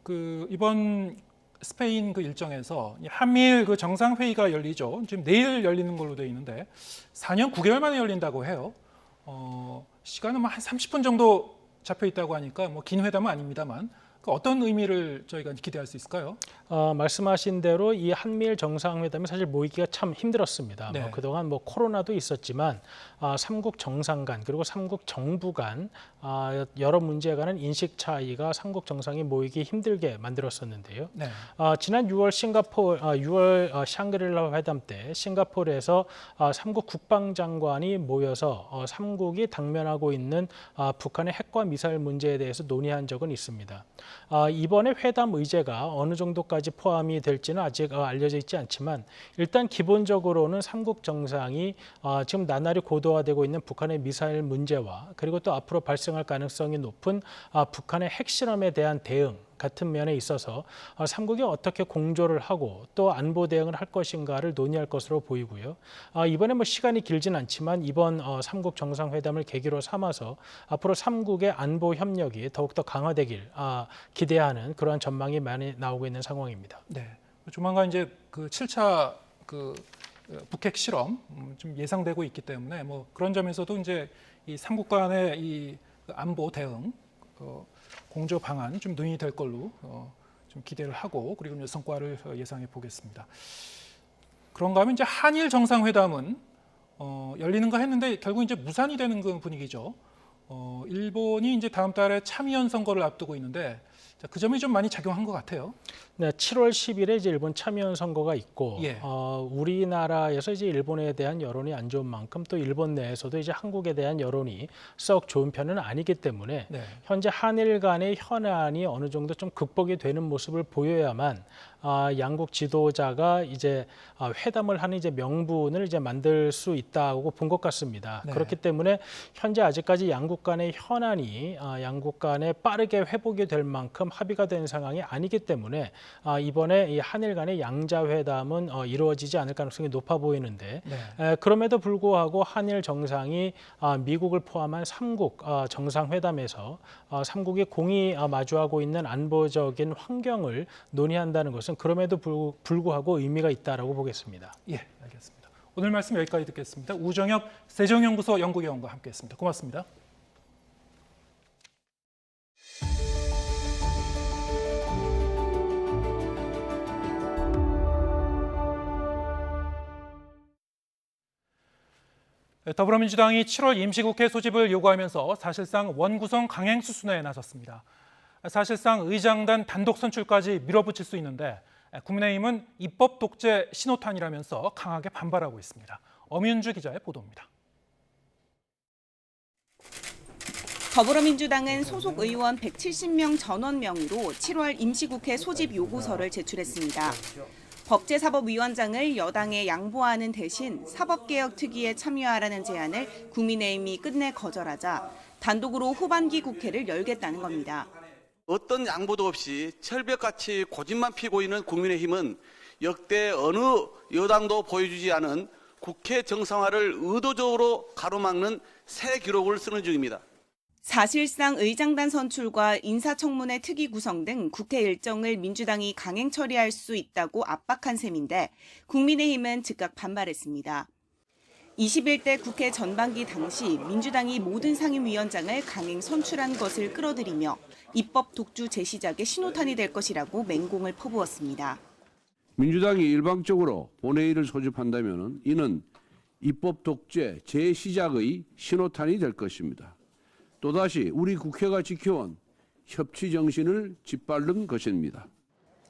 이번 스페인 일정에서 한미일 정상회의가 열리죠. 지금 내일 열리는 걸로 되어 있는데 4년 9개월 만에 열린다고 해요. 시간은 한 30분 정도 잡혀 있다고 하니까 긴 회담은 아닙니다만 어떤 의미를 저희가 기대할 수 있을까요? 말씀하신 대로 이 한미일 정상회담이 사실 모이기가 참 힘들었습니다. 네. 그동안 코로나도 있었지만 삼국 정상 간 그리고 삼국 정부 간 여러 문제에 관한 인식 차이가 삼국 정상이 모이기 힘들게 만들었었는데요. 네. 지난 6월 6월 샹그릴라 회담 때 싱가포르에서 삼국 국방장관이 모여서 삼국이 당면하고 있는 북한의 핵과 미사일 문제에 대해서 논의한 적은 있습니다. 이번에 회담 의제가 어느 정도까지 포함이 될지는 아직 알려져 있지 않지만 일단 기본적으로는 삼국 정상이 지금 나날이 고도화되고 있는 북한의 미사일 문제와 그리고 또 앞으로 발생할 가능성이 높은 북한의 핵실험에 대한 대응 같은 면에 있어서 삼국이 어떻게 공조를 하고 또 안보 대응을 할 것인가를 논의할 것으로 보이고요. 이번에 시간이 길진 않지만 이번 삼국 정상회담을 계기로 삼아서 앞으로 삼국의 안보 협력이 더욱더 강화되길 기대하는 그러한 전망이 많이 나오고 있는 상황입니다. 네, 조만간 이제 7차 북핵 실험 좀 예상되고 있기 때문에 그런 점에서도 이제 이 삼국 간의 이 안보 대응 공조 방안 좀 논의될 걸로 좀 기대를 하고 그리고 이제 성과를 예상해 보겠습니다. 그런가 하면 이제 한일 정상회담은 열리는가 했는데 결국 이제 무산이 되는 그 분위기죠. 일본이 이제 다음 달에 참의원 선거를 앞두고 있는데 그 점이 좀 많이 작용한 것 같아요. 네, 7월 10일에 이제 일본 참의원 선거가 있고 우리나라에서 이제 일본에 대한 여론이 안 좋은 만큼 또 일본 내에서도 이제 한국에 대한 여론이 썩 좋은 편은 아니기 때문에 현재 한일 간의 현안이 어느 정도 좀 극복이 되는 모습을 보여야만 양국 지도자가 이제 회담을 하는 이제 명분을 이제 만들 수 있다고 본 것 같습니다. 그렇기 때문에 현재 아직까지 양국 간의 현안이 양국 간에 빠르게 회복이 될 만큼 합의가 된 상황이 아니기 때문에 이번에 이 한일 간의 양자회담은 이루어지지 않을 가능성이 높아 보이는데 그럼에도 불구하고 한일 정상이 미국을 포함한 삼국 정상회담에서 삼국이 공이 마주하고 있는 안보적인 환경을 논의한다는 것은 그럼에도 불구하고 의미가 있다라고 보겠습니다. 예, 알겠습니다. 오늘 말씀 여기까지 듣겠습니다. 우정엽 세종연구소 연구위원과 함께했습니다. 고맙습니다. 더불어민주당이 7월 임시국회 소집을 요구하면서 사실상 원구성 강행 수순에 나섰습니다. 사실상 의장단 단독 선출까지 밀어붙일 수 있는데 국민의힘은 입법 독재 신호탄이라면서 강하게 반발하고 있습니다. 엄윤주 기자의 보도입니다. 더불어민주당은 소속 의원 170명 전원 명의로 7월 임시국회 소집 요구서를 제출했습니다. 법제사법위원장을 여당에 양보하는 대신 사법개혁 특위에 참여하라는 제안을 국민의힘이 끝내 거절하자 단독으로 후반기 국회를 열겠다는 겁니다. 어떤 양보도 없이 철벽같이 고집만 피고 있는 국민의힘은 역대 어느 여당도 보여주지 않은 국회 정상화를 의도적으로 가로막는 새 기록을 쓰는 중입니다. 사실상 의장단 선출과 인사청문회 특위 구성 등 국회 일정을 민주당이 강행 처리할 수 있다고 압박한 셈인데 국민의힘은 즉각 반발했습니다. 21대 국회 전반기 당시 민주당이 모든 상임위원장을 강행 선출한 것을 끌어들이며 입법 독주 재시작의 신호탄이 될 것이라고 맹공을 퍼부었습니다. 민주당이 일방적으로 본회의를 소집한다면 이는 입법 독재 재시작의 신호탄이 될 것입니다. 또다시 우리 국회가 지켜온 협치 정신을 짓밟는 것입니다.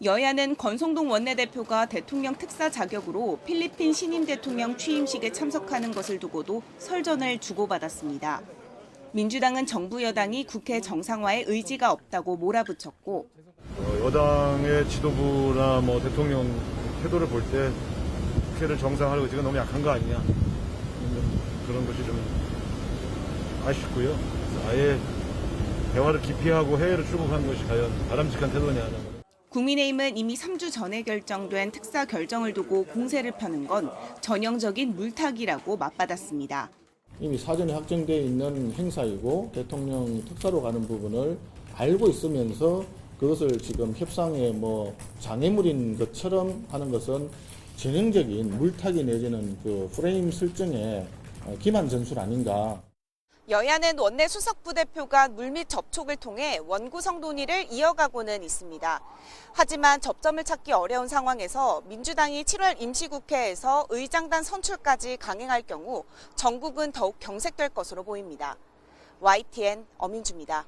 여야는 권성동 원내대표가 대통령 특사 자격으로 필리핀 신임 대통령 취임식에 참석하는 것을 두고도 설전을 주고받았습니다. 민주당은 정부 여당이 국회 정상화에 의지가 없다고 몰아붙였고 여당의 지도부나 대통령 태도를 볼 때 국회를 정상화하려고 지금 너무 약한 거 아니냐. 그런 것이 좀 아쉽고요. 아예 대화를 기피하고 해외로 출국한 것이 과연 바람직한 태도냐. 국민의힘은 이미 3주 전에 결정된 특사 결정을 두고 공세를 펴는 건 전형적인 물타기라고 맞받았습니다. 이미 사전에 확정되어 있는 행사이고 대통령 특사로 가는 부분을 알고 있으면서 그것을 지금 협상의 장애물인 것처럼 하는 것은 전형적인 물타기 내지는 그 프레임 설정의 기만 전술 아닌가. 여야는 원내 수석부대표가 물밑 접촉을 통해 원구성 논의를 이어가고는 있습니다. 하지만 접점을 찾기 어려운 상황에서 민주당이 7월 임시국회에서 의장단 선출까지 강행할 경우 전국은 더욱 경색될 것으로 보입니다. YTN 엄인주입니다.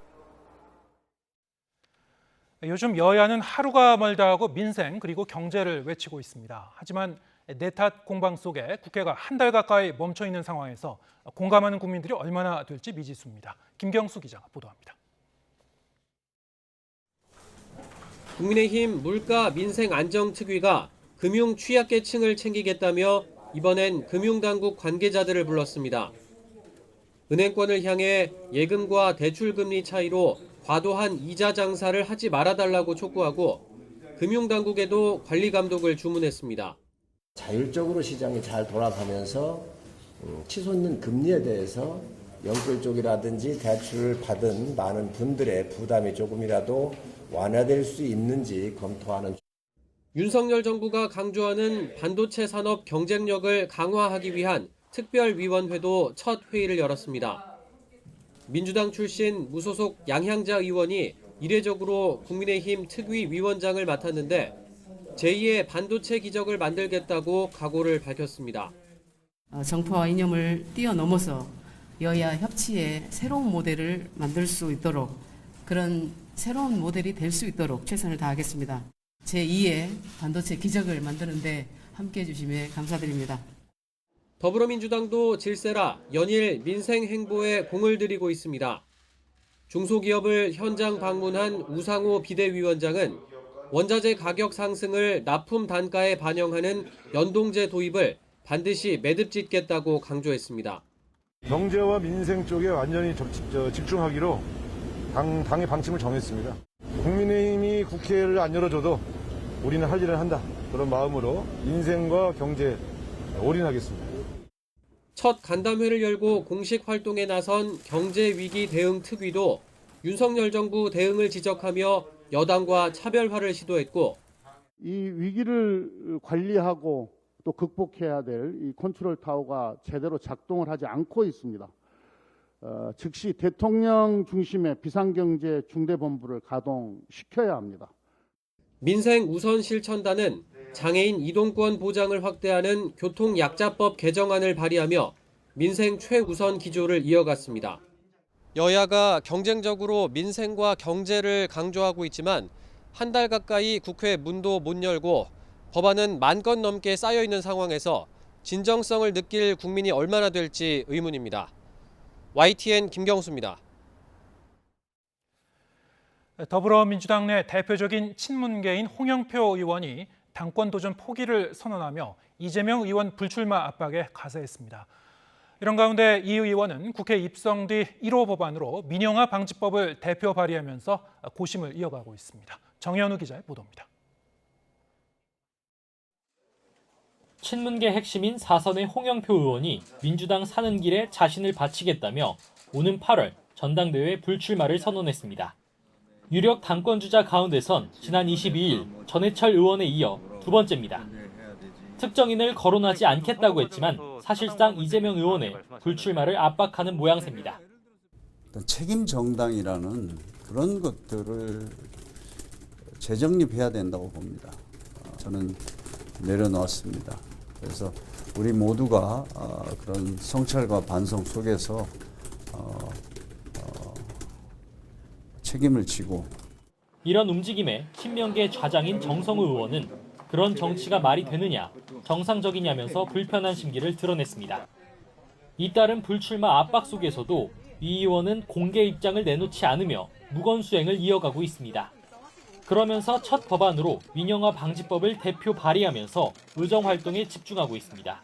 요즘 여야는 하루가 멀다 하고 민생 그리고 경제를 외치고 있습니다. 하지만 내탓 공방 속에 국회가 한 달 가까이 멈춰 있는 상황에서 공감하는 국민들이 얼마나 될지 미지수입니다. 김경수 기자가 보도합니다. 국민의힘 물가 민생 안정특위가 금융 취약계층을 챙기겠다며 이번엔 금융당국 관계자들을 불렀습니다. 은행권을 향해 예금과 대출금리 차이로 과도한 이자 장사를 하지 말아달라고 촉구하고 금융당국에도 관리 감독을 주문했습니다. 자율적으로 시장이 잘 돌아가면서 치솟는 금리에 대해서 연끌 쪽이라든지 대출을 받은 많은 분들의 부담이 조금이라도 완화될 수 있는지 검토하는. 윤석열 정부가 강조하는 반도체 산업 경쟁력을 강화하기 위한 특별위원회도 첫 회의를 열었습니다. 민주당 출신 무소속 양향자 의원이 이례적으로 국민의힘 특위 위원장을 맡았는데 제2의 반도체 기적을 만들겠다고 각오를 밝혔습니다. 정파와 이념을 뛰어넘어서 여야 협치의 새로운 모델을 만들 수 있도록 그런 새로운 모델이 될 수 있도록 최선을 다하겠습니다. 제2의 반도체 기적을 만드는 데 함께해 주심에 감사드립니다. 더불어민주당도 질세라 연일 민생 행보에 공을 들이고 있습니다. 중소기업을 현장 방문한 우상호 비대위원장은 원자재 가격 상승을 납품 단가에 반영하는 연동제 도입을 반드시 매듭 짓겠다고 강조했습니다. 경제와 민생 쪽에 완전히 집중하기로 당의 방침을 정했습니다. 국민의힘이 국회를 안 열어줘도 우리는 할 일을 한다. 그런 마음으로 민생과 경제에 올인하겠습니다. 첫 간담회를 열고 공식 활동에 나선 경제위기 대응 특위도 윤석열 정부 대응을 지적하며 여당과 차별화를 시도했고 이 위기를 관리하고 또 극복해야 될 이 컨트롤 타워가 제대로 작동을 하지 않고 있습니다. 즉시 대통령 중심의 비상경제 중대본부를 가동시켜야 합니다. 민생 우선 실천단은 장애인 이동권 보장을 확대하는 교통약자법 개정안을 발의하며 민생 최우선 기조를 이어갔습니다. 여야가 경쟁적으로 민생과 경제를 강조하고 있지만 한 달 가까이 국회 문도 못 열고 법안은 10,000건 넘게 쌓여 있는 상황에서 진정성을 느낄 국민이 얼마나 될지 의문입니다. YTN 김경수입니다. 더불어민주당 내 대표적인 친문계인 홍영표 의원이 당권 도전 포기를 선언하며 이재명 의원 불출마 압박에 가세했습니다. 이런 가운데 이 의원은 국회 입성 뒤 1호 법안으로 민영화 방지법을 대표 발의하면서 고심을 이어가고 있습니다. 정현우 기자의 보도입니다. 친문계 핵심인 4선의 홍영표 의원이 민주당 사는 길에 자신을 바치겠다며 오는 8월 전당대회 불출마를 선언했습니다. 유력 당권주자 가운데선 지난 22일 전해철 의원에 이어 두 번째입니다. 특정인을 거론하지 않겠다고 했지만 사실상 이재명 의원의 불출마를 압박하는 모양새입니다. 책임 정당이라는 그런 것들을 재정립해야 된다고 봅니다. 저는 내려놓았습니다. 그래서 우리 모두가 그런 성찰과 반성 속에서 책임을 지고 이런 움직임에 친명계 좌장인 정성우 의원은 그런 정치가 말이 되느냐, 정상적이냐면서 불편한 심기를 드러냈습니다. 잇따른 불출마 압박 속에서도 이 의원은 공개 입장을 내놓지 않으며 무건수행을 이어가고 있습니다. 그러면서 첫 법안으로 민영화 방지법을 대표 발의하면서 의정활동에 집중하고 있습니다.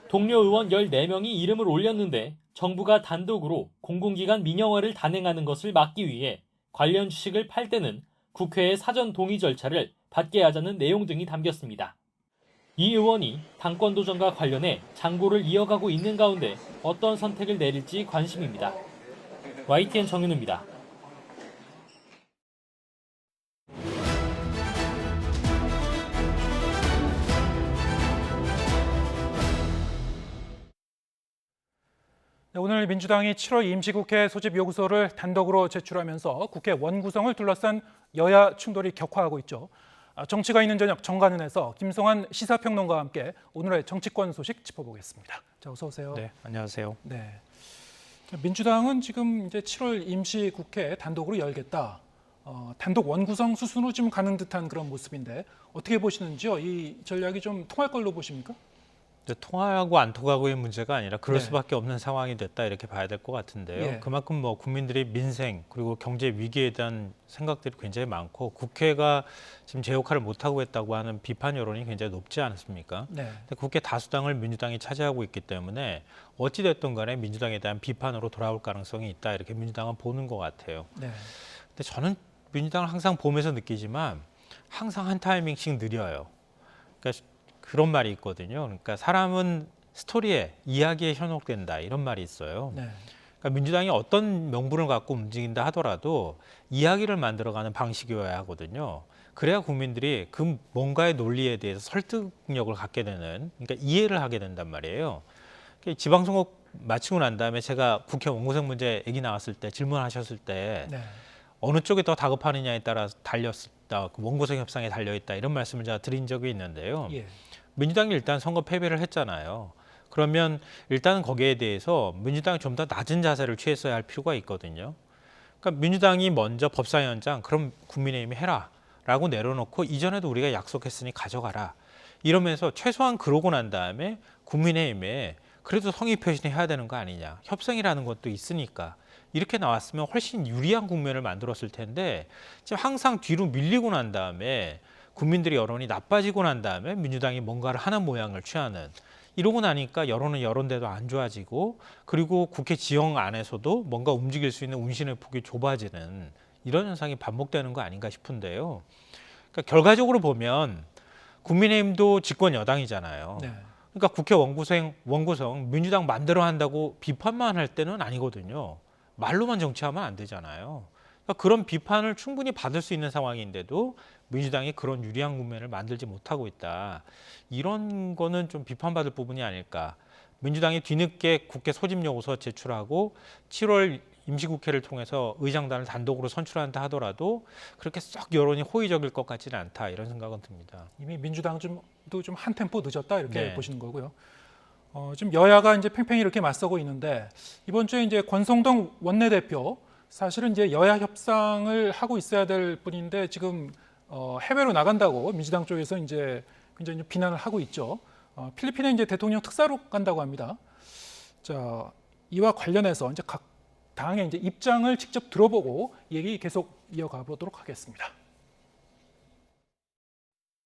동료 의원 14명이 이름을 올렸는데 정부가 단독으로 공공기관 민영화를 단행하는 것을 막기 위해 관련 주식을 팔 때는 국회의 사전 동의 절차를 받게 하자는 내용 등이 담겼습니다. 이 의원이 당권 도전과 관련해 장고를 이어가고 있는 가운데 어떤 선택을 내릴지 관심입니다. YTN 정윤우입니다. 네, 오늘 민주당이 7월 임시국회 소집 요구서를 단독으로 제출하면서 국회 원구성을 둘러싼 여야 충돌이 격화하고 있죠. 정치가 있는 저녁 정관은에서 김성환 시사평론가와 함께 오늘의 정치권 소식 짚어보겠습니다. 자, 어서 오세요. 네, 안녕하세요. 네, 민주당은 지금 이제 7월 임시국회 단독으로 열겠다. 단독 원구성 수순으로 지금 가는 듯한 그런 모습인데 어떻게 보시는지요? 이 전략이 좀 통할 걸로 보십니까? 통하고 안 통하고의 문제가 아니라 그럴 네. 수밖에 없는 상황이 됐다 이렇게 봐야 될 것 같은데요. 예. 그만큼 뭐 국민들이 민생 그리고 경제 위기에 대한 생각들이 굉장히 많고 국회가 지금 제 역할을 못하고 있다고 하는 비판 여론이 굉장히 높지 않습니까? 네. 근데 국회 다수당을 민주당이 차지하고 있기 때문에 어찌 됐든 간에 민주당에 대한 비판으로 돌아올 가능성이 있다 이렇게 민주당은 보는 것 같아요. 네. 근데 저는 민주당을 항상 보면서 느끼지만 항상 한 타이밍씩 느려요. 그러니까 그런 말이 있거든요. 그러니까 사람은 스토리에, 이야기에 현혹된다 이런 말이 있어요. 네. 그러니까 민주당이 어떤 명분을 갖고 움직인다 하더라도 이야기를 만들어가는 방식이어야 하거든요. 그래야 국민들이 그 뭔가의 논리에 대해서 설득력을 갖게 되는, 그러니까 이해를 하게 된단 말이에요. 지방선거 마치고 난 다음에 제가 국회 원구성 문제 얘기 나왔을 때 질문하셨을 때 네. 어느 쪽이 더 다급하느냐에 따라 달렸다, 원구성 협상에 달려있다 이런 말씀을 제가 드린 적이 있는데요. 예. 민주당이 일단 선거 패배를 했잖아요. 그러면 일단은 거기에 대해서 민주당이 좀 더 낮은 자세를 취했어야 할 필요가 있거든요. 그러니까 민주당이 먼저 법사위원장 그럼 국민의힘이 해라 라고 내려놓고 이전에도 우리가 약속했으니 가져가라 이러면서 최소한 그러고 난 다음에 국민의힘에 그래도 성의 표시는 해야 되는 거 아니냐, 협상이라는 것도 있으니까 이렇게 나왔으면 훨씬 유리한 국면을 만들었을 텐데 지금 항상 뒤로 밀리고 난 다음에 국민들의 여론이 나빠지고 난 다음에 민주당이 뭔가를 하는 모양을 취하는, 이러고 나니까 여론은 여론대로 안 좋아지고 그리고 국회 지형 안에서도 뭔가 움직일 수 있는 운신의 폭이 좁아지는 이런 현상이 반복되는 거 아닌가 싶은데요. 그러니까 결과적으로 보면 국민의힘도 집권 여당이잖아요. 네. 그러니까 국회 원구성 민주당 마음대로 한다고 비판만 할 때는 아니거든요. 말로만 정치하면 안 되잖아요. 그러니까 그런 비판을 충분히 받을 수 있는 상황인데도 민주당이 그런 유리한 국면을 만들지 못하고 있다. 이런 거는 좀 비판받을 부분이 아닐까. 민주당이 뒤늦게 국회 소집 요구서 제출하고 7월 임시국회를 통해서 의장단을 단독으로 선출한다 하더라도 그렇게 썩 여론이 호의적일 것 같지는 않다. 이런 생각은 듭니다. 이미 민주당도 좀 한 템포 늦었다 이렇게 네. 보시는 거고요. 지금 여야가 이제 팽팽히 이렇게 맞서고 있는데 이번 주에 이제 권성동 원내대표 사실은 이제 여야 협상을 하고 있어야 될 분인데 지금 해외로 나간다고 민주당 쪽에서 이제 굉장히 비난을 하고 있죠. 필리핀에 이제 대통령 특사로 간다고 합니다. 자, 이와 관련해서 이제 각 당의 이제 입장을 직접 들어보고 얘기 계속 이어가 보도록 하겠습니다.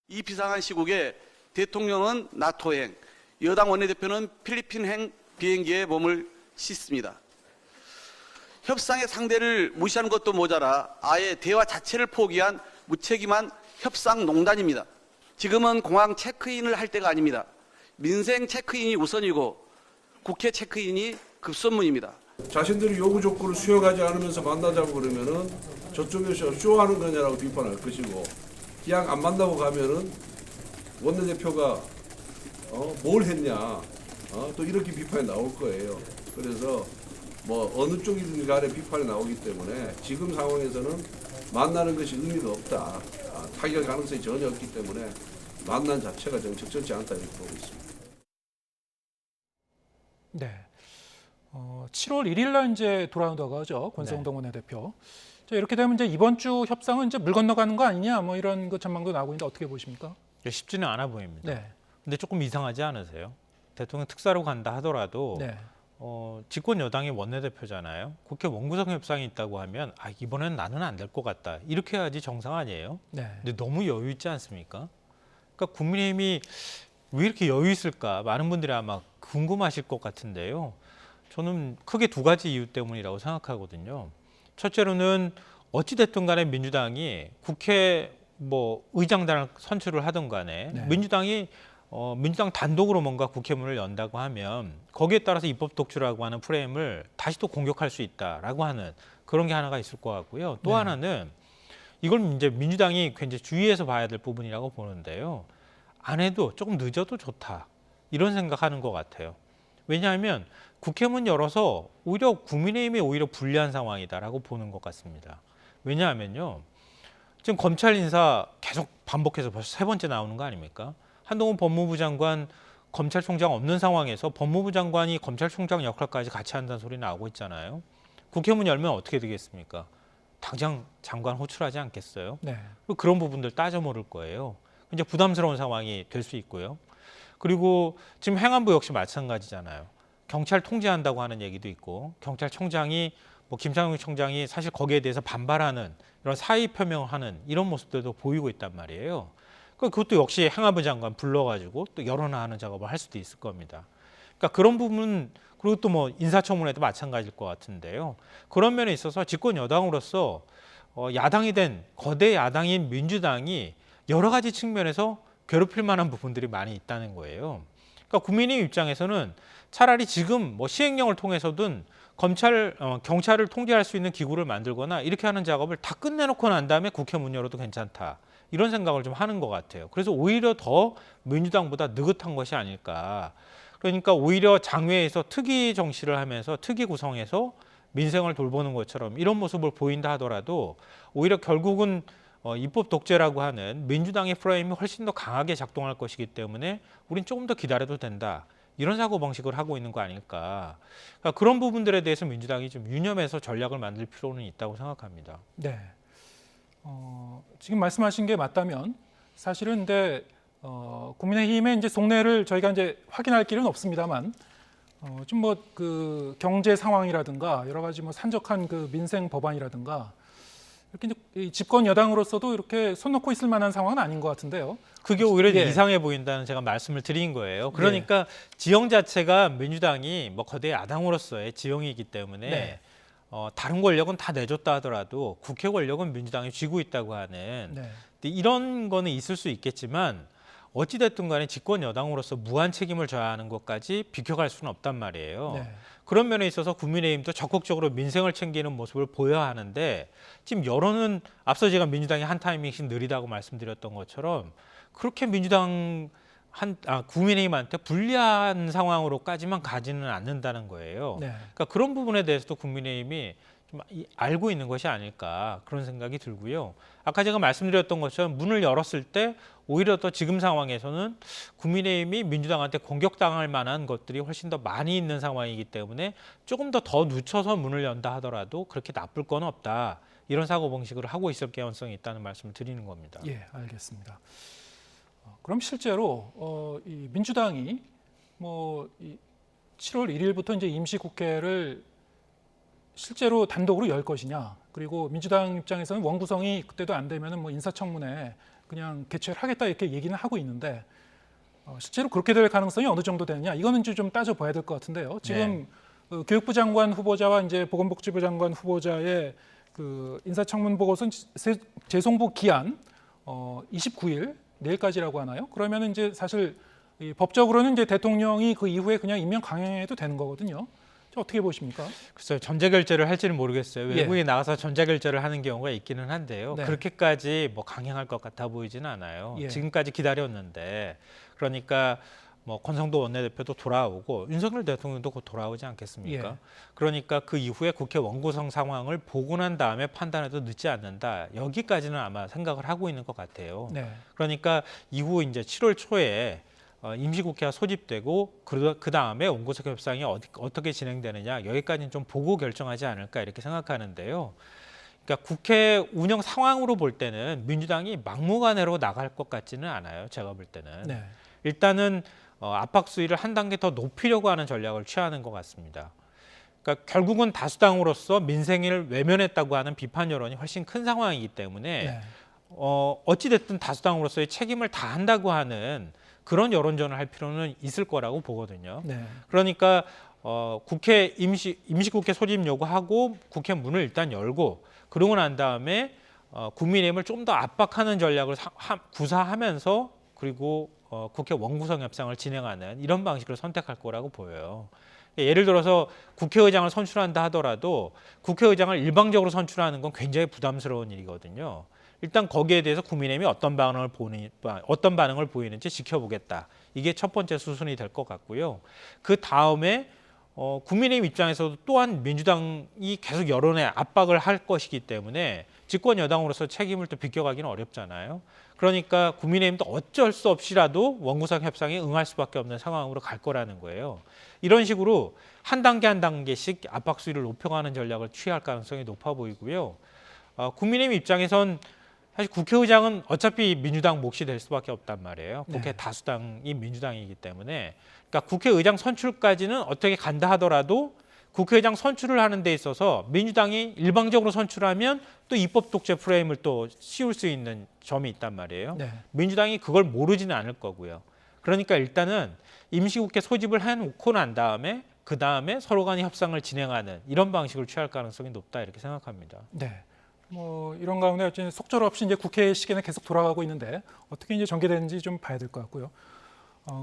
이 비상한 시국에 대통령은 나토행, 여당 원내대표는 필리핀행 비행기에 몸을 싣습니다. 협상의 상대를 무시하는 것도 모자라 아예 대화 자체를 포기한 무책임한 협상농단입니다. 지금은 공항 체크인을 할 때가 아닙니다. 민생 체크인이 우선이고 국회 체크인이 급선무입니다. 자신들이 요구 조건을 수용하지 않으면서 만나자고 그러면은 저쪽에서 쇼하는 거냐라고 비판할 것이고, 그냥 안 만나고 가면은 원내대표가 뭘 했냐, 또 이렇게 비판이 나올 거예요. 그래서 뭐 어느 쪽이든 간에 비판이 나오기 때문에 지금 상황에서는 만나는 것이 의미가 없다, 타결 가능성이 전혀 없기 때문에 만난 자체가 좀 적절치 않다 이렇게 보고 있습니다. 네. 7월 1일 날 이제 돌아온다고 하죠. 권성동 원내대표. 자, 이렇게 되면 이제 이번 주 협상은 이제 물 건너가는 거 아니냐, 뭐 이런 그 전망도 나오고 있는데 어떻게 보십니까? 쉽지는 않아 보입니다. 네. 근데 조금 이상하지 않으세요? 대통령 특사로 간다 하더라도 네. 집권 여당의 원내대표잖아요. 국회 원구성 협상이 있다고 하면 이번에는 나는 안 될 것 같다. 이렇게 해야지 정상 아니에요? 네. 근데 너무 여유 있지 않습니까? 그러니까 국민의힘이 왜 이렇게 여유 있을까? 많은 분들이 아마 궁금하실 것 같은데요. 저는 크게 두 가지 이유 때문이라고 생각하거든요. 첫째로는 어찌됐든 간에 민주당이 국회 의장단을 선출을 하든 간에 네. 민주당 단독으로 뭔가 국회문을 연다고 하면 거기에 따라서 입법 독주라고 하는 프레임을 다시 또 공격할 수 있다라고 하는 그런 게 하나가 있을 것 같고요. 또 네. 하나는 이걸 이제 민주당이 굉장히 주의해서 봐야 될 부분이라고 보는데요. 안 해도 조금 늦어도 좋다. 이런 생각하는 것 같아요. 왜냐하면 국회문 열어서 오히려 국민의힘이 오히려 불리한 상황이다라고 보는 것 같습니다. 왜냐하면요. 지금 검찰 인사 계속 반복해서 벌써 3번째 나오는 거 아닙니까? 한동훈 법무부 장관 검찰총장 없는 상황에서 법무부 장관이 검찰총장 역할까지 같이 한다는 소리 나오고 있잖아요. 국회문 열면 어떻게 되겠습니까? 당장 장관 호출하지 않겠어요? 네. 그런 부분들 따져 모를 거예요. 이제 부담스러운 상황이 될 수 있고요. 그리고 지금 행안부 역시 마찬가지잖아요. 경찰 통제한다고 하는 얘기도 있고 경찰청장이 김창룡 청장이 사실 거기에 대해서 반발하는 이런 사의 표명을 하는 이런 모습들도 보이고 있단 말이에요. 그것도 역시 행안부 장관 불러가지고 또 여론화하는 작업을 할 수도 있을 겁니다. 그러니까 그런 부분 그리고 또 인사청문회도 마찬가지일 것 같은데요. 그런 면에 있어서 집권 여당으로서 야당이 된 거대 야당인 민주당이 여러 가지 측면에서 괴롭힐 만한 부분들이 많이 있다는 거예요. 그러니까 국민의힘 입장에서는 차라리 지금 시행령을 통해서든 경찰을 통제할 수 있는 기구를 만들거나 이렇게 하는 작업을 다 끝내놓고 난 다음에 국회 문 열어도 괜찮다. 이런 생각을 좀 하는 것 같아요. 그래서 오히려 더 민주당보다 느긋한 것이 아닐까. 그러니까 오히려 장외에서 특위 정치를 하면서 특위 구성해서 민생을 돌보는 것처럼 이런 모습을 보인다 하더라도 오히려 결국은 입법 독재라고 하는 민주당의 프레임이 훨씬 더 강하게 작동할 것이기 때문에 우린 조금 더 기다려도 된다. 이런 사고방식을 하고 있는 거 아닐까. 그러니까 그런 부분들에 대해서 민주당이 좀 유념해서 전략을 만들 필요는 있다고 생각합니다. 네. 지금 말씀하신 게 맞다면 사실은 근데 국민의힘의 이제 속내를 저희가 이제 확인할 길은 없습니다만 좀 그 경제 상황이라든가 여러 가지 산적한 그 민생 법안이라든가 이렇게 이제 집권 여당으로서도 이렇게 손 놓고 있을 만한 상황은 아닌 것 같은데요. 그게 오히려 예. 이상해 보인다는 제가 말씀을 드린 거예요. 그러니까 지형 자체가 민주당이 거대 야당으로서의 지형이기 때문에 네. 다른 권력은 다 내줬다 하더라도 국회 권력은 민주당이 쥐고 있다고 하는 네. 이런 거는 있을 수 있겠지만 어찌됐든 간에 집권 여당으로서 무한 책임을 져야 하는 것까지 비켜갈 수는 없단 말이에요. 네. 그런 면에 있어서 국민의힘도 적극적으로 민생을 챙기는 모습을 보여야 하는데 지금 여론은 앞서 제가 민주당이 한 타이밍씩 느리다고 말씀드렸던 것처럼 그렇게 국민의힘한테 불리한 상황으로까지만 가지는 않는다는 거예요. 네. 그러니까 그런 부분에 대해서도 국민의힘이 좀 알고 있는 것이 아닐까 그런 생각이 들고요. 아까 제가 말씀드렸던 것처럼 문을 열었을 때 오히려 더 지금 상황에서는 국민의힘이 민주당한테 공격당할 만한 것들이 훨씬 더 많이 있는 상황이기 때문에 조금 더 늦춰서 문을 연다 하더라도 그렇게 나쁠 건 없다. 이런 사고방식을 하고 있을 가능성이 있다는 말씀을 드리는 겁니다. 예, 알겠습니다. 그럼 실제로 이 민주당이 이 7월 1일부터 이제 임시국회를 실제로 단독으로 열 것이냐, 그리고 민주당 입장에서는 원구성이 그때도 안 되면은 인사청문회 그냥 개최를 하겠다 이렇게 얘기는 하고 있는데 실제로 그렇게 될 가능성이 어느 정도 되느냐, 이거는 이제 좀 따져봐야 될 것 같은데요. 지금 교육부 장관 후보자와 이제 보건복지부 장관 후보자의 그 인사청문 보고서 재송부 기한 29일 내일까지라고 하나요? 그러면 이제 사실 법적으로는 이제 대통령이 그 이후에 그냥 임명 강행해도 되는 거거든요. 어떻게 보십니까? 글쎄요, 전자결제를 할지는 모르겠어요. 외국에 나가서 전자결제를 하는 경우가 있기는 한데요. 네. 그렇게까지 강행할 것 같아 보이지는 않아요. 예. 지금까지 기다렸는데 그러니까 권성도 원내대표도 돌아오고 윤석열 대통령도 곧 돌아오지 않겠습니까? 예. 그러니까 그 이후에 국회 원구성 상황을 보고 난 다음에 판단해도 늦지 않는다. 여기까지는 아마 생각을 하고 있는 것 같아요. 네. 그러니까 이후 이제 7월 초에 임시국회가 소집되고 그 다음에 원구성 협상이 어떻게 진행되느냐 여기까지는 좀 보고 결정하지 않을까 이렇게 생각하는데요. 그러니까 국회 운영 상황으로 볼 때는 민주당이 막무가내로 나갈 것 같지는 않아요. 제가 볼 때는. 네. 일단은 압박 수위를 한 단계 더 높이려고 하는 전략을 취하는 것 같습니다. 그러니까 결국은 다수당으로서 민생을 외면했다고 하는 비판 여론이 훨씬 큰 상황이기 때문에 네. 어찌됐든 다수당으로서의 책임을 다한다고 하는 그런 여론전을 할 필요는 있을 거라고 보거든요. 네. 그러니까 국회 임시국회 소집 요구하고 국회 문을 일단 열고 그러고 난 다음에 국민의힘을 좀 더 압박하는 전략을 구사하면서 그리고 국회 원구성 협상을 진행하는 이런 방식을 선택할 거라고 보여요. 예를 들어서 국회의장을 선출한다 하더라도 국회의장을 일방적으로 선출하는 건 굉장히 부담스러운 일이거든요. 일단 거기에 대해서 국민의힘이 어떤 반응을 보이는지 지켜보겠다. 이게 첫 번째 수순이 될 것 같고요. 그 다음에 국민의힘 입장에서도 또한 민주당이 계속 여론에 압박을 할 것이기 때문에 집권 여당으로서 책임을 또 비껴가기는 어렵잖아요. 그러니까 국민의힘도 어쩔 수 없이라도 원구성 협상에 응할 수밖에 없는 상황으로 갈 거라는 거예요. 이런 식으로 한 단계 한 단계씩 압박 수위를 높여가는 전략을 취할 가능성이 높아 보이고요. 국민의힘 입장에선 사실 국회의장은 어차피 민주당 몫이 될 수밖에 없단 말이에요. 국회 다수당이 민주당이기 때문에. 그러니까 국회의장 선출까지는 어떻게 간다 하더라도 국회의장 선출을 하는 데 있어서 민주당이 일방적으로 선출하면 또 입법 독재 프레임을 또 씌울 수 있는 점이 있단 말이에요. 네. 민주당이 그걸 모르지는 않을 거고요. 그러니까 일단은 임시국회 소집을 해놓고 난 다음에 그 다음에 서로 간의 협상을 진행하는 이런 방식을 취할 가능성이 높다 이렇게 생각합니다. 네. 뭐 이런 가운데 어쨌든 속절없이 이제 국회 시계는 계속 돌아가고 있는데 어떻게 이제 전개되는지 좀 봐야 될 것 같고요.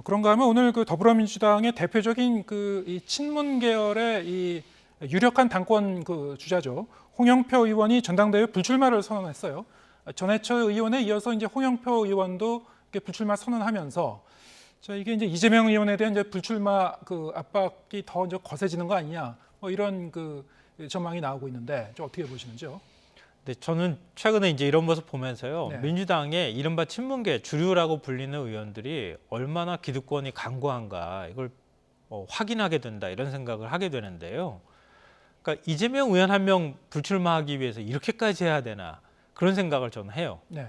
그런가 하면 오늘 그 더불어민주당의 대표적인 이 친문 계열의 이 유력한 당권 주자죠. 홍영표 의원이 전당대회 불출마를 선언했어요. 전해철 의원에 이어서 이제 홍영표 의원도 불출마 선언하면서 이게 이제 이재명 의원에 대한 이제 불출마 압박이 더 이제 거세지는 거 아니냐, 뭐 이런 전망이 나오고 있는데 좀 어떻게 보시는지요? 네, 저는 최근에 이제 이런 모습 보면서요. 네. 민주당의 이른바 친문계 주류라고 불리는 의원들이 얼마나 기득권이 강고한가 이걸 확인하게 된다 이런 생각을 하게 되는데요. 그러니까 이재명 의원 한 명 불출마하기 위해서 이렇게까지 해야 되나 그런 생각을 저는 해요. 네.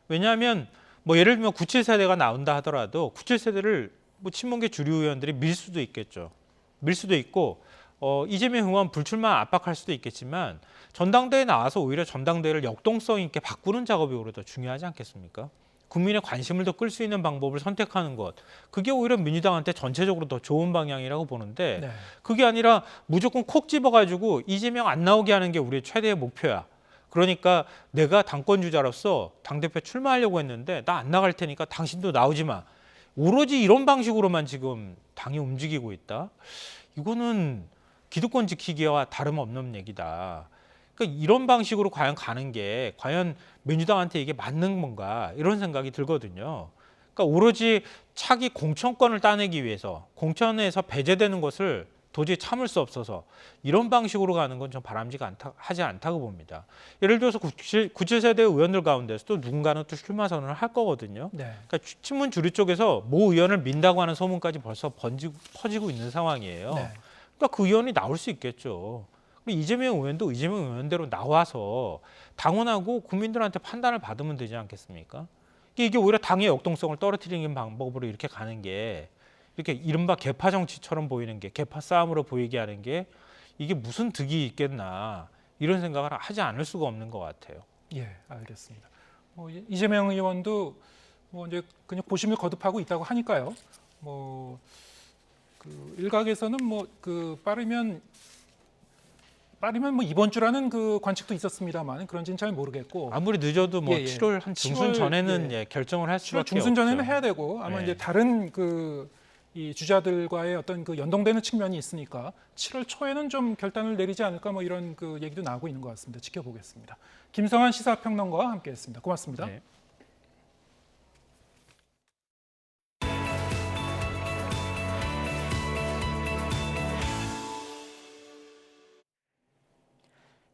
왜냐하면 뭐 예를 들면 97세대가 나온다 하더라도 97세대를 뭐 친문계 주류 의원들이 밀 수도 있겠죠. 밀 수도 있고 이재명 의원 불출마 압박할 수도 있겠지만 전당대회에 나와서 오히려 전당대회를 역동성 있게 바꾸는 작업이 오히려 더 중요하지 않겠습니까? 국민의 관심을 더 끌 수 있는 방법을 선택하는 것. 그게 오히려 민주당한테 전체적으로 더 좋은 방향이라고 보는데 네. 그게 아니라 무조건 콕 집어가지고 이재명 안 나오게 하는 게 우리의 최대의 목표야. 그러니까 내가 당권 주자로서 당대표 출마하려고 했는데 나 안 나갈 테니까 당신도 나오지 마. 오로지 이런 방식으로만 지금 당이 움직이고 있다. 이거는 기득권 지키기와 다름없는 얘기다. 그러니까 이런 방식으로 과연 가는 게 과연 민주당한테 이게 맞는 건가 이런 생각이 들거든요. 그러니까 오로지 차기 공천권을 따내기 위해서 공천에서 배제되는 것을 도저히 참을 수 없어서 이런 방식으로 가는 건 좀 바람직하지 않다고 봅니다. 예를 들어서 97세대 의원들 가운데서도 누군가는 또 출마 선언을 할 거거든요. 네. 그러니까 친문 주류 쪽에서 모 의원을 민다고 하는 소문까지 벌써 퍼지고 있는 상황이에요. 네. 그러니까 그 의원이 나올 수 있겠죠. 그리고 이재명 의원도 이재명 의원대로 나와서 당원하고 국민들한테 판단을 받으면 되지 않겠습니까? 이게 오히려 당의 역동성을 떨어뜨리는 방법으로 이렇게 가는 게 이렇게 이른바 개파 정치처럼 보이는 게 개파 싸움으로 보이게 하는 게 이게 무슨 득이 있겠나 이런 생각을 하지 않을 수가 없는 것 같아요. 예, 알겠습니다. 이재명 의원도 이제 그냥 고심을 거듭하고 있다고 하니까요. 일각에서는 빠르면 이번 주라는 관측도 있었습니다만 그런지는 잘 모르겠고 아무리 늦어도 7월 한 중순 전에는 결정을 할 7월 수밖에 중순 전에는 없죠. 해야 되고 아마 네. 이제 다른 이 주자들과의 어떤 연동되는 측면이 있으니까 7월 초에는 좀 결단을 내리지 않을까 이런 얘기도 나오고 있는 것 같습니다. 지켜보겠습니다. 김성환 시사평론가와 함께했습니다. 고맙습니다. 네.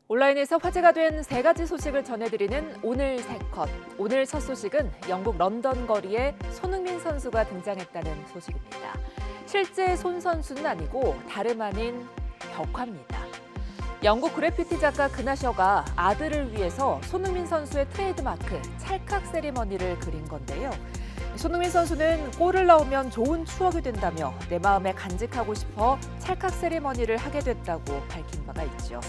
온라인에서 화제가 된 세 가지 소식을 전해드리는 오늘 세 컷. 오늘 첫 소식은 영국 런던 거리에 손흥민 선수가 등장했다는 소식입니다. 실제 손 선수는 아니고 다름 아닌 벽화입니다. 영국 그래피티 작가 그나셔가 아들을 위해서 손흥민 선수의 트레이드마크 찰칵 세리머니를 그린 건데요. 손흥민 선수는 골을 넣으면 좋은 추억이 된다며 내 마음에 간직하고 싶어 찰칵 세리머니를 하게 됐다고 밝힌 바가 있죠.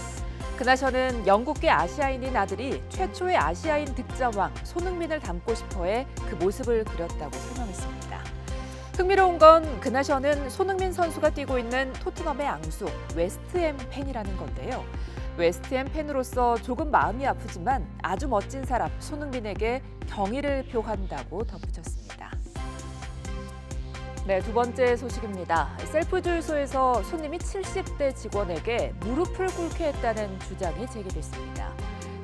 그나저는 영국계 아시아인인 아들이 최초의 아시아인 득점왕 손흥민을 닮고 싶어해 그 모습을 그렸다고 설명했습니다. 흥미로운 건 그나저는 손흥민 선수가 뛰고 있는 토트넘의 앙수 웨스트햄 팬이라는 건데요. 웨스트햄 팬으로서 조금 마음이 아프지만 아주 멋진 사람 손흥민에게 경의를 표한다고 덧붙였습니다. 네, 두 번째 소식입니다. 셀프 주유소에서 손님이 70대 직원에게 무릎을 꿇게 했다는 주장이 제기됐습니다.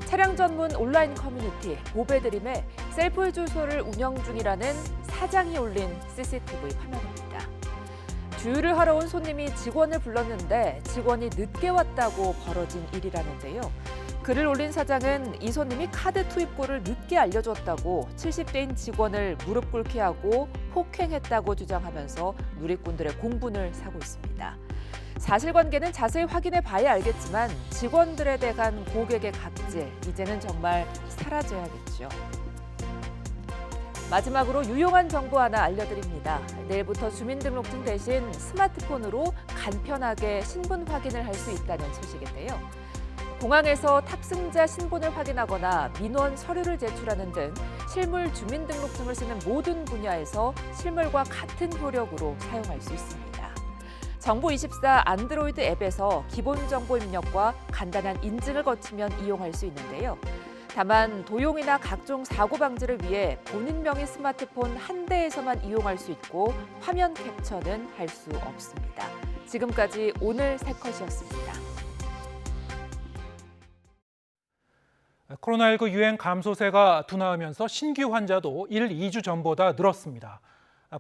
차량 전문 온라인 커뮤니티 보배드림에 셀프 주유소를 운영 중이라는 사장이 올린 CCTV 화면입니다. 주유를 하러 온 손님이 직원을 불렀는데 직원이 늦게 왔다고 벌어진 일이라는데요. 글을 올린 사장은 이 손님이 카드 투입고를 늦게 알려줬다고 70대인 직원을 무릎 꿇게 하고 폭행했다고 주장하면서 누리꾼들의 공분을 사고 있습니다. 사실관계는 자세히 확인해 봐야 알겠지만 직원들에 대한 고객의 갑질, 이제는 정말 사라져야겠죠. 마지막으로 유용한 정보 하나 알려드립니다. 내일부터 주민등록증 대신 스마트폰으로 간편하게 신분 확인을 할 수 있다는 소식인데요. 공항에서 탑승자 신분을 확인하거나 민원 서류를 제출하는 등 실물 주민등록증을 쓰는 모든 분야에서 실물과 같은 효력으로 사용할 수 있습니다. 정보24 안드로이드 앱에서 기본 정보 입력과 간단한 인증을 거치면 이용할 수 있는데요. 다만 도용이나 각종 사고 방지를 위해 본인 명의 스마트폰 한 대에서만 이용할 수 있고 화면 캡처는 할 수 없습니다. 지금까지 오늘 새 컷이었습니다. 코로나19 유행 감소세가 둔화하면서 신규 환자도 1, 2주 전보다 늘었습니다.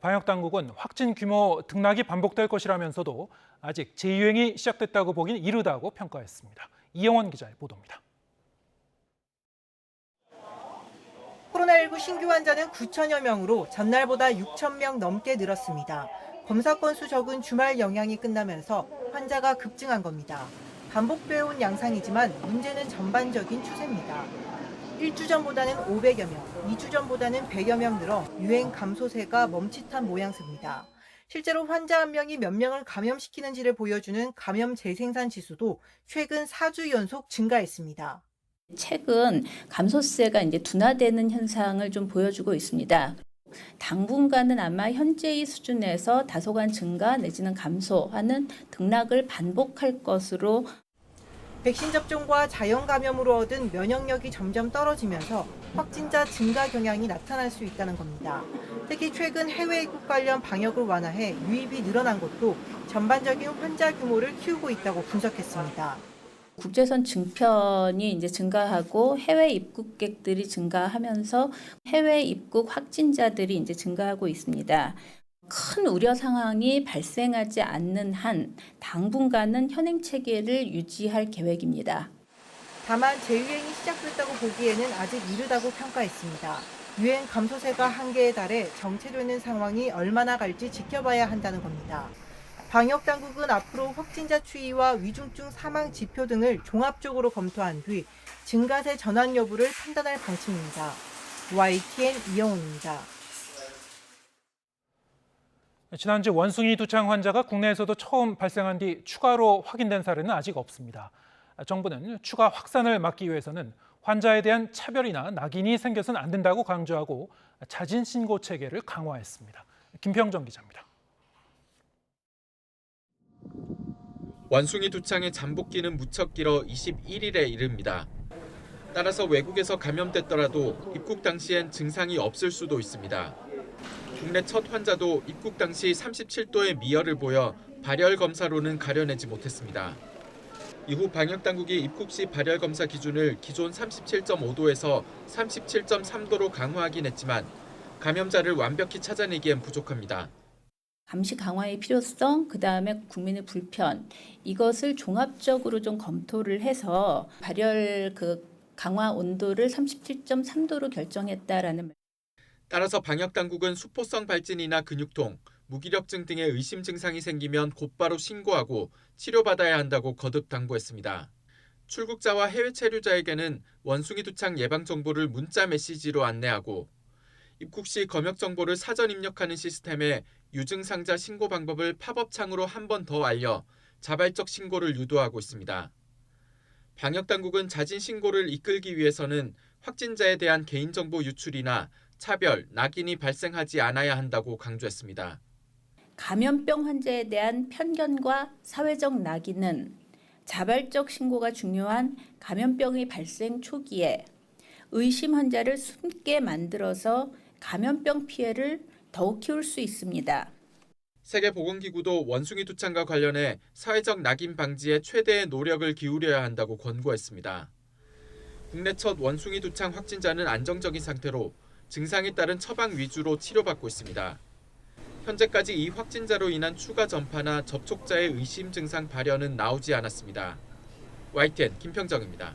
방역당국은 확진 규모 등락이 반복될 것이라면서도 아직 재유행이 시작됐다고 보기는 이르다고 평가했습니다. 이영원 기자의 보도입니다. 코로나19 신규 환자는 9천여 명으로 전날보다 6천 명 넘게 늘었습니다. 검사 건수 적은 주말 영향이 끝나면서 환자가 급증한 겁니다. 반복되어 온 양상이지만 문제는 전반적인 추세입니다. 1주 전보다는 500여 명, 2주 전보다는 100여 명 늘어 유행 감소세가 멈칫한 모양새입니다. 실제로 환자 한 명이 몇 명을 감염시키는지를 보여주는 감염 재생산 지수도 최근 4주 연속 증가했습니다. 최근 감소세가 이제 둔화되는 현상을 좀 보여주고 있습니다. 당분간은 아마 현재의 수준에서 다소간 증가 내지는 감소하는 등락을 반복할 것으로. 백신 접종과 자연 감염으로 얻은 면역력이 점점 떨어지면서 확진자 증가 경향이 나타날 수 있다는 겁니다. 특히 최근 해외 입국 관련 방역을 완화해 유입이 늘어난 것도 전반적인 환자 규모를 키우고 있다고 분석했습니다. 국제선 증편이 이제 증가하고 해외 입국객들이 증가하면서 해외 입국 확진자들이 이제 증가하고 있습니다. 큰 우려 상황이 발생하지 않는 한 당분간은 현행 체계를 유지할 계획입니다. 다만 재유행이 시작됐다고 보기에는 아직 이르다고 평가했습니다. 유행 감소세가 한계에 달해 정체되는 상황이 얼마나 갈지 지켜봐야 한다는 겁니다. 방역당국은 앞으로 확진자 추이와 위중증 사망 지표 등을 종합적으로 검토한 뒤 증가세 전환 여부를 판단할 방침입니다. YTN 이영훈입니다. 지난주 원숭이 두창 환자가 국내에서도 처음 발생한 뒤 추가로 확인된 사례는 아직 없습니다. 정부는 추가 확산을 막기 위해서는 환자에 대한 차별이나 낙인이 생겨서는 안 된다고 강조하고 자진 신고 체계를 강화했습니다. 김평정 기자입니다. 원숭이 두창의 잠복기는 무척 길어 21일에 이릅니다. 따라서 외국에서 감염됐더라도 입국 당시엔 증상이 없을 수도 있습니다. 국내 첫 환자도 입국 당시 37도의 미열을 보여 발열 검사로는 가려내지 못했습니다. 이후 방역당국이 입국 시 발열 검사 기준을 기존 37.5도에서 37.3도로 강화하긴 했지만 감염자를 완벽히 찾아내기엔 부족합니다. 감시 강화의 필요성, 그다음에 국민의 불편, 이것을 종합적으로 좀 검토를 해서 발열 강화 온도를 37.3도로 결정했다라는. 따라서 방역당국은 수포성 발진이나 근육통, 무기력증 등의 의심 증상이 생기면 곧바로 신고하고 치료받아야 한다고 거듭 당부했습니다. 출국자와 해외 체류자에게는 원숭이 두창 예방 정보를 문자 메시지로 안내하고 입국 시 검역 정보를 사전 입력하는 시스템에 유증상자 신고 방법을 팝업창으로 한 번 더 알려 자발적 신고를 유도하고 있습니다. 방역당국은 자진 신고를 이끌기 위해서는 확진자에 대한 개인정보 유출이나 차별, 낙인이 발생하지 않아야 한다고 강조했습니다. 감염병 환자에 대한 편견과 사회적 낙인은 자발적 신고가 중요한 감염병의 발생 초기에 의심 환자를 숨게 만들어서 감염병 피해를 더욱 키울 수 있습니다. 세계보건기구도 원숭이 두창과 관련해 사회적 낙인 방지에 최대의 노력을 기울여야 한다고 권고했습니다. 국내 첫 원숭이 두창 확진자는 안정적인 상태로 증상에 따른 처방 위주로 치료받고 있습니다. 현재까지 이 확진자로 인한 추가 전파나 접촉자의 의심 증상 발현은 나오지 않았습니다. YTN 김평정입니다.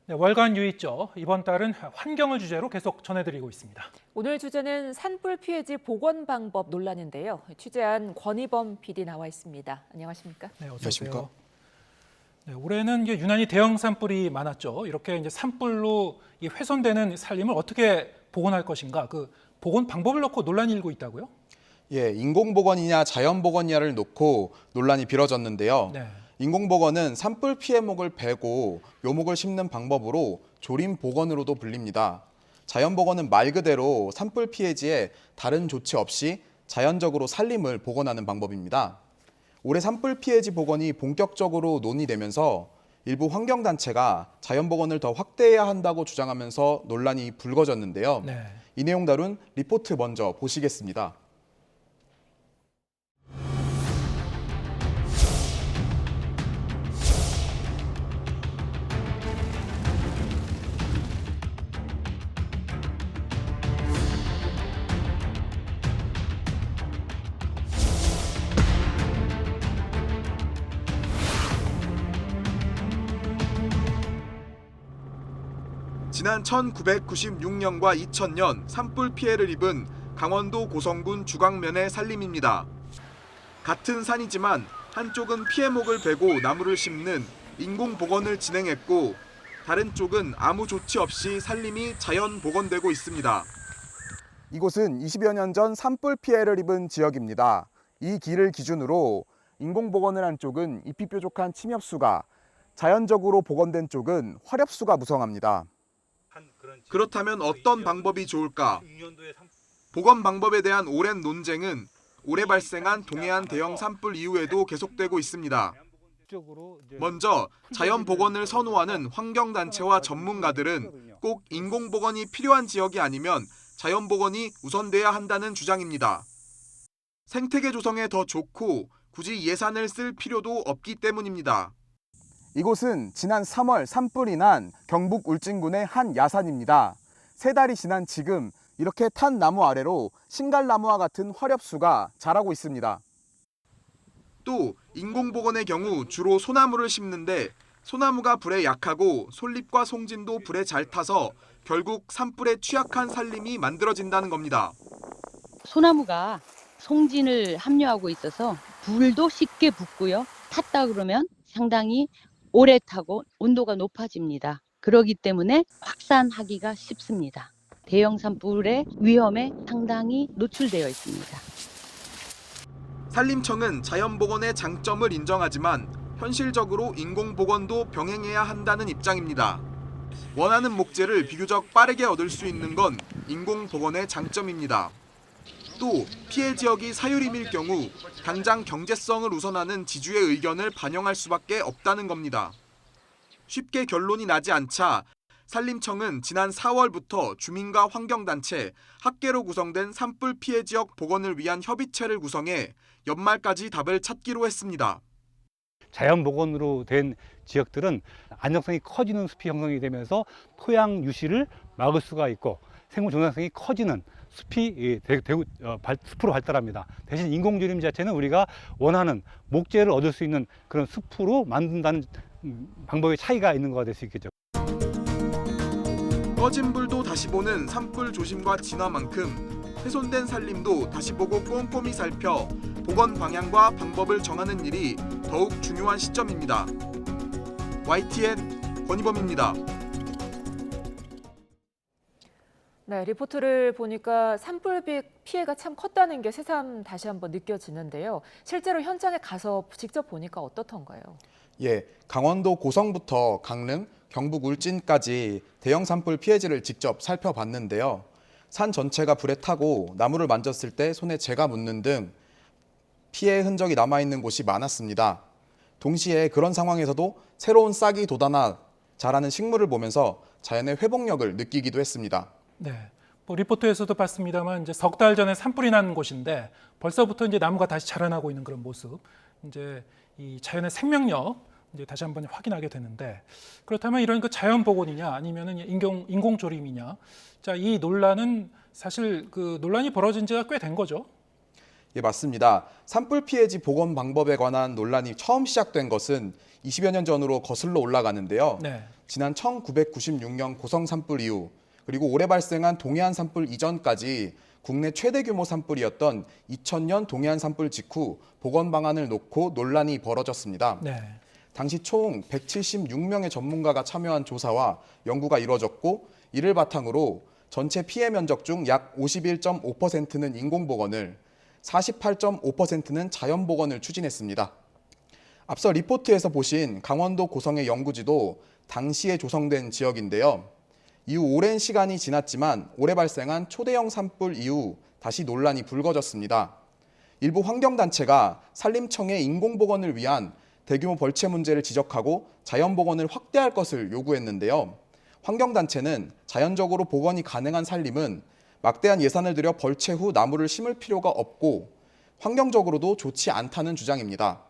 네, 월간 유의죠. 이번 달은 환경을 주제로 계속 전해드리고 있습니다. 오늘 주제는 산불 피해지 복원 방법 논란인데요. 취재한 권희범 PD 나와 있습니다. 안녕하십니까? 네, 어서 오세요. 네, 올해는 유난히 대형 산불이 많았죠. 이렇게 이제 산불로 훼손되는 산림을 어떻게 복원할 것인가, 그 복원 방법을 놓고 논란이 일고 있다고요? 예, 인공복원이냐 자연복원이냐를 놓고 논란이 벌어졌는데요. 네. 인공복원은 산불 피해목을 베고 묘목을 심는 방법으로 조림복원으로도 불립니다. 자연복원은 말 그대로 산불 피해지에 다른 조치 없이 자연적으로 산림을 복원하는 방법입니다. 올해 산불 피해지 복원이 본격적으로 논의되면서 일부 환경단체가 자연복원을 더 확대해야 한다고 주장하면서 논란이 불거졌는데요. 네. 이 내용 다룬 리포트 먼저 보시겠습니다. 지난 1996년과 2000년 산불 피해를 입은 강원도 고성군 주광면의 산림입니다. 같은 산이지만 한쪽은 피해목을 베고 나무를 심는 인공복원을 진행했고 다른 쪽은 아무 조치 없이 산림이 자연 복원되고 있습니다. 이곳은 20여 년 전 산불 피해를 입은 지역입니다. 이 길을 기준으로 인공복원을 한 쪽은 잎이 뾰족한 침엽수가, 자연적으로 복원된 쪽은 화렵수가 무성합니다. 그렇다면 어떤 방법이 좋을까? 복원 방법에 대한 오랜 논쟁은 올해 발생한 동해안 대형 산불 이후에도 계속되고 있습니다. 먼저 자연 복원을 선호하는 환경단체와 전문가들은 꼭 인공복원이 필요한 지역이 아니면 자연 복원이 우선돼야 한다는 주장입니다. 생태계 조성에 더 좋고 굳이 예산을 쓸 필요도 없기 때문입니다. 이곳은 지난 3월 산불이 난 경북 울진군의 한 야산입니다. 3달이 지난 지금 이렇게 탄 나무 아래로 신갈나무와 같은 화렵수가 자라고 있습니다. 또 인공복원의 경우 주로 소나무를 심는데 소나무가 불에 약하고 솔잎과 송진도 불에 잘 타서 결국 산불에 취약한 산림이 만들어진다는 겁니다. 소나무가 송진을 함유하고 있어서 불도 쉽게 붙고요. 탔다 그러면 상당히 오래 타고 온도가 높아집니다. 그렇기 때문에 확산하기가 쉽습니다. 대형 산불의 위험에 상당히 노출되어 있습니다. 산림청은 자연복원의 장점을 인정하지만 현실적으로 인공복원도 병행해야 한다는 입장입니다. 원하는 목재를 비교적 빠르게 얻을 수 있는 건 인공복원의 장점입니다. 또 피해 지역이 사유림일 경우 당장 경제성을 우선하는 지주의 의견을 반영할 수밖에 없다는 겁니다. 쉽게 결론이 나지 않자 산림청은 지난 4월부터 주민과 환경단체, 학계로 구성된 산불 피해 지역 복원을 위한 협의체를 구성해 연말까지 답을 찾기로 했습니다. 자연 복원으로 된 지역들은 안정성이 커지는 숲이 형성이 되면서 토양 유실을 막을 수가 있고 생물 종양성이 커지는 숲이 숲으로 발달합니다. 대신 인공조림 자체는 우리가 원하는 목재를 얻을 수 있는 그런 숲으로 만든다는 방법의 차이가 있는 거가 될 수 있겠죠. 꺼진 불도 다시 보는 산불 조심과 진화만큼 훼손된 산림도 다시 보고 꼼꼼히 살펴 복원 방향과 방법을 정하는 일이 더욱 중요한 시점입니다. YTN 권희범입니다. 네, 리포트를 보니까 산불빛 피해가 참 컸다는 게 새삼 다시 한번 느껴지는데요. 실제로 현장에 가서 직접 보니까 어떻던가요? 예, 강원도 고성부터 강릉, 경북 울진까지 대형 산불 피해지를 직접 살펴봤는데요. 산 전체가 불에 타고 나무를 만졌을 때 손에 재가 묻는 등 피해 흔적이 남아있는 곳이 많았습니다. 동시에 그런 상황에서도 새로운 싹이 돋아나 자라는 식물을 보면서 자연의 회복력을 느끼기도 했습니다. 네, 뭐 리포트에서도 봤습니다만 이제 석 달 전에 산불이 난 곳인데 벌써부터 이제 나무가 다시 자라나고 있는 그런 모습, 이제 이 자연의 생명력 이제 다시 한번 확인하게 되는데, 그렇다면 이런 그 자연 복원이냐 아니면은 인공 조림이냐, 자, 이 논란은 사실 그 논란이 벌어진 지가 꽤 된 거죠. 예, 맞습니다. 산불 피해지 복원 방법에 관한 논란이 처음 시작된 것은 20여 년 전으로 거슬러 올라가는데요. 네. 지난 1996년 고성 산불 이후, 그리고 올해 발생한 동해안 산불 이전까지 국내 최대 규모 산불이었던 2000년 동해안 산불 직후 복원 방안을 놓고 논란이 벌어졌습니다. 네. 당시 총 176명의 전문가가 참여한 조사와 연구가 이루어졌고, 이를 바탕으로 전체 피해 면적 중 약 51.5%는 인공복원을, 48.5%는 자연복원을 추진했습니다. 앞서 리포트에서 보신 강원도 고성의 연구지도 당시에 조성된 지역인데요. 이후 오랜 시간이 지났지만 올해 발생한 초대형 산불 이후 다시 논란이 불거졌습니다. 일부 환경단체가 산림청에 인공복원을 위한 대규모 벌채 문제를 지적하고 자연복원을 확대할 것을 요구했는데요. 환경단체는 자연적으로 복원이 가능한 산림은 막대한 예산을 들여 벌채 후 나무를 심을 필요가 없고 환경적으로도 좋지 않다는 주장입니다.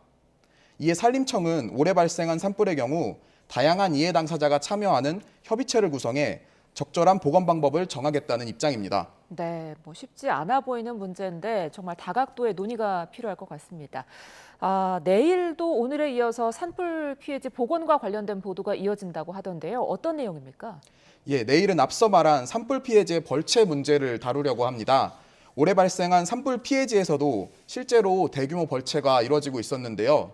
이에 산림청은 올해 발생한 산불의 경우 다양한 이해 당사자가 참여하는 협의체를 구성해 적절한 복원 방법을 정하겠다는 입장입니다. 네, 뭐 쉽지 않아 보이는 문제인데 정말 다각도의 논의가 필요할 것 같습니다. 내일도 오늘에 이어서 산불 피해지 복원과 관련된 보도가 이어진다고 하던데요. 어떤 내용입니까? 예, 내일은 앞서 말한 산불 피해지의 벌채 문제를 다루려고 합니다. 올해 발생한 산불 피해지에서도 실제로 대규모 벌채가 이뤄지고 있었는데요.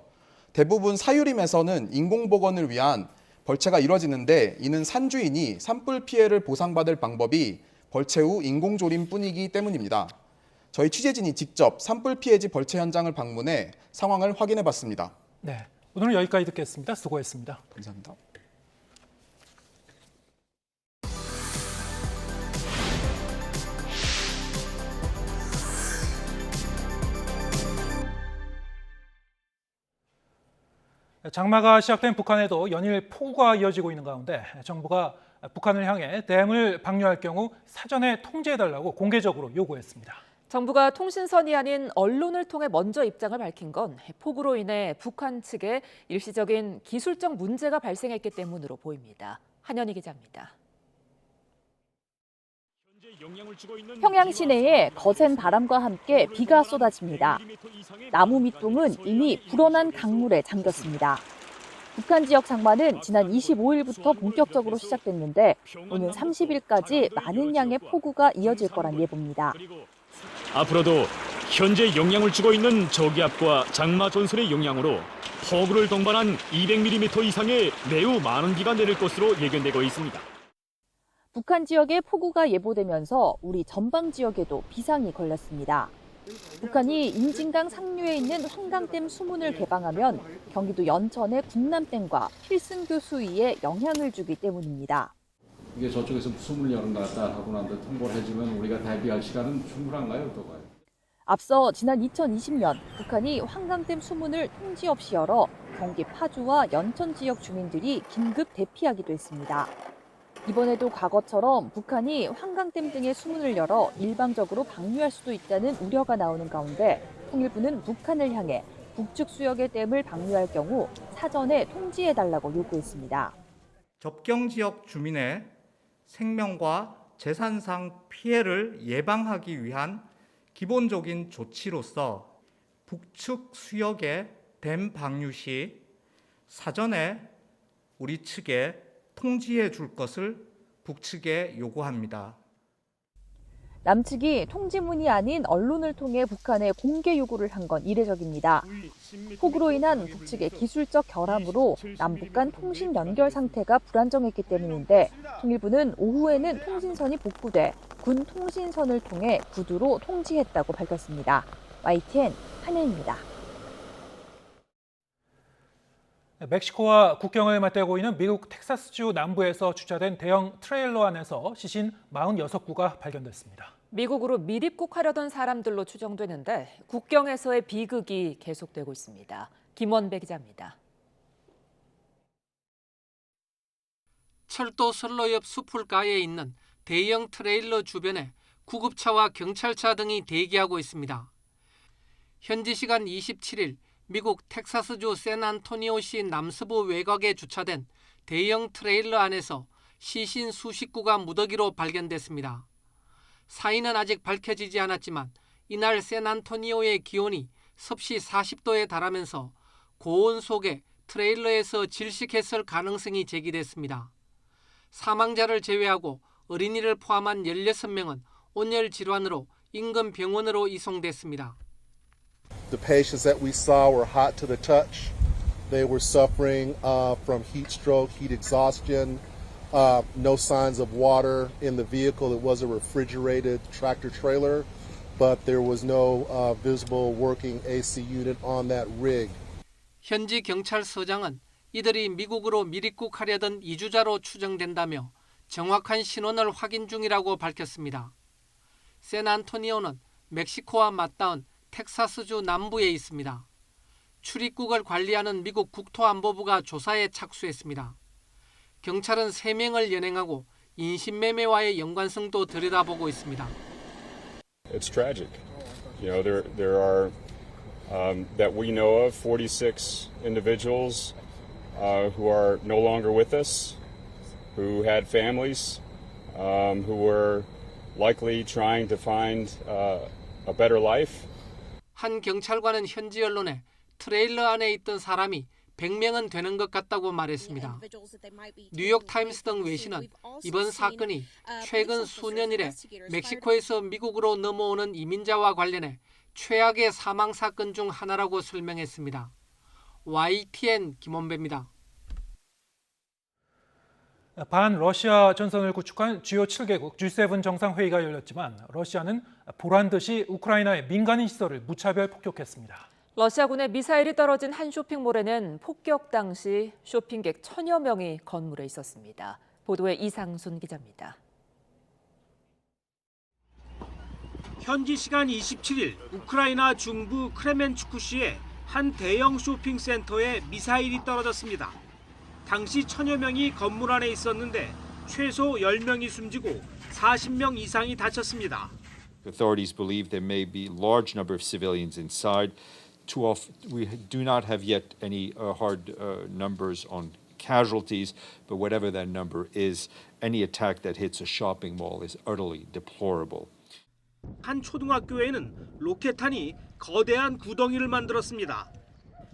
대부분 사유림에서는 인공복원을 위한 벌채가 이뤄지는데, 이는 산주인이 산불 피해를 보상받을 방법이 벌채 후 인공조림뿐이기 때문입니다. 저희 취재진이 직접 산불 피해지 벌채 현장을 방문해 상황을 확인해봤습니다. 네, 오늘은 여기까지 듣겠습니다. 수고했습니다. 감사합니다. 장마가 시작된 북한에도 연일 폭우가 이어지고 있는 가운데 정부가 북한을 향해 댐을 방류할 경우 사전에 통지해달라고 공개적으로 요구했습니다. 정부가 통신선이 아닌 언론을 통해 먼저 입장을 밝힌 건 폭우로 인해 북한 측에 일시적인 기술적 문제가 발생했기 때문으로 보입니다. 한현희 기자입니다. 평양 시내에 거센 바람과 함께 비가 쏟아집니다. 나무 밑동은 이미 불어난 강물에 잠겼습니다. 북한 지역 장마는 지난 25일부터 본격적으로 시작됐는데 오는 30일까지 많은 양의 폭우가 이어질 거란 예보입니다. 앞으로도 현재 영향을 주고 있는 저기압과 장마 전선의 영향으로 폭우를 동반한 200mm 이상의 매우 많은 비가 내릴 것으로 예견되고 있습니다. 북한 지역에 폭우가 예보되면서 우리 전방 지역에도 비상이 걸렸습니다. 북한이 임진강 상류에 있는 환강댐 수문을 개방하면 경기도 연천의 국남댐과 필승교 수위에 영향을 주기 때문입니다. 이게 저쪽에서 수문을 열었다 하고 난 뒤에 통보를 해주면 우리가 대비할 시간은 충분한가요? 어떤가요? 앞서 지난 2020년 북한이 환강댐 수문을 통지 없이 열어 경기 파주와 연천 지역 주민들이 긴급 대피하기도 했습니다. 이번에도 과거처럼 북한이 환강댐 등의 수문을 열어 일방적으로 방류할 수도 있다는 우려가 나오는 가운데 통일부는 북한을 향해 북측 수역의 댐을 방류할 경우 사전에 통지해달라고 요구했습니다. 접경 지역 주민의 생명과 재산상 피해를 예방하기 위한 기본적인 조치로서 북측 수역의 댐 방류 시 사전에 우리 측에 통지해 줄 것을 북측에 요구합니다. 남측이 통지문이 아닌 언론을 통해 북한에 공개 요구를 한 건 이례적입니다. 폭우로 인한 북측의 기술적 결함으로 남북 간 통신 연결 상태가 불안정했기 때문인데 통일부는 오후에는 통신선이 복구돼 군 통신선을 통해 구두로 통지했다고 밝혔습니다. YTN 한혜입니다. 멕시코와 국경을 맞대고 있는 미국 텍사스주 남부에서 주차된 대형 트레일러 안에서 시신 46구가 발견됐습니다. 미국으로 밀입국하려던 사람들로 추정되는데 국경에서의 비극이 계속되고 있습니다. 김원배 기자입니다. 철도 선로 옆 수풀가에 있는 대형 트레일러 주변에 구급차와 경찰차 등이 대기하고 있습니다. 현지 시간 27일 미국 텍사스주 샌안토니오시 남서부 외곽에 주차된 대형 트레일러 안에서 시신 수십 구가 무더기로 발견됐습니다. 사인은 아직 밝혀지지 않았지만 이날 샌안토니오의 기온이 섭씨 40도에 달하면서 고온 속에 트레일러에서 질식했을 가능성이 제기됐습니다. 사망자를 제외하고 어린이를 포함한 16명은 온열 질환으로 인근 병원으로 이송됐습니다. The patients that we saw were hot to the touch. They were suffering from heat stroke, heat exhaustion, no signs of water in the vehicle. It was a refrigerated tractor trailer, but there was no visible working AC unit on that rig. 현지 경찰서장은 이들이 미국으로 밀입국하려던 이주자로 추정된다며 정확한 신원을 확인 중이라고 밝혔습니다. 샌안토니오는 멕시코와 맞닿은 텍사스주 남부에 있습니다. 출입국을 관리하는 미국 국토안보부가 조사에 착수했습니다. 경찰은 3명을 연행하고 인신매매와의 연관성도 들여다보고 있습니다. It's tragic. You know, there are that we know of 46 individuals who are no longer with us, who had families, who were likely trying to find a better life. 한 경찰관은 현지 언론에 트레일러 안에 있던 사람이 100명은 되는 것 같다고 말했습니다. 뉴욕타임스 등 외신은 이번 사건이 최근 수년 이래 멕시코에서 미국으로 넘어오는 이민자와 관련해 최악의 사망 사건 중 하나라고 설명했습니다. YTN 김원배입니다. 반러시아 전선을 구축한 주요 7개국 G7 정상회의가 열렸지만 러시아는 보란듯이 우크라이나의 민간인 시설을 무차별 폭격했습니다. 러시아군의 미사일이 떨어진 한 쇼핑몰에는 폭격 당시 쇼핑객 1000여 명이 건물에 있었습니다. 보도에 이상순 기자입니다. 현지 시간 27일 우크라이나 중부 크레멘추크시의 한 대형 쇼핑센터에 미사일이 떨어졌습니다. 당시 1000여 명이 건물 안에 있었는데 최소 10명이 숨지고 40명 이상이 다쳤습니다. Authorities believe there may be large number of civilians inside. We do not have yet any hard numbers on casualties, but whatever that number is, any attack that hits a shopping mall is utterly deplorable. 한 초등학교에는 로켓탄이 거대한 구덩이를 만들었습니다.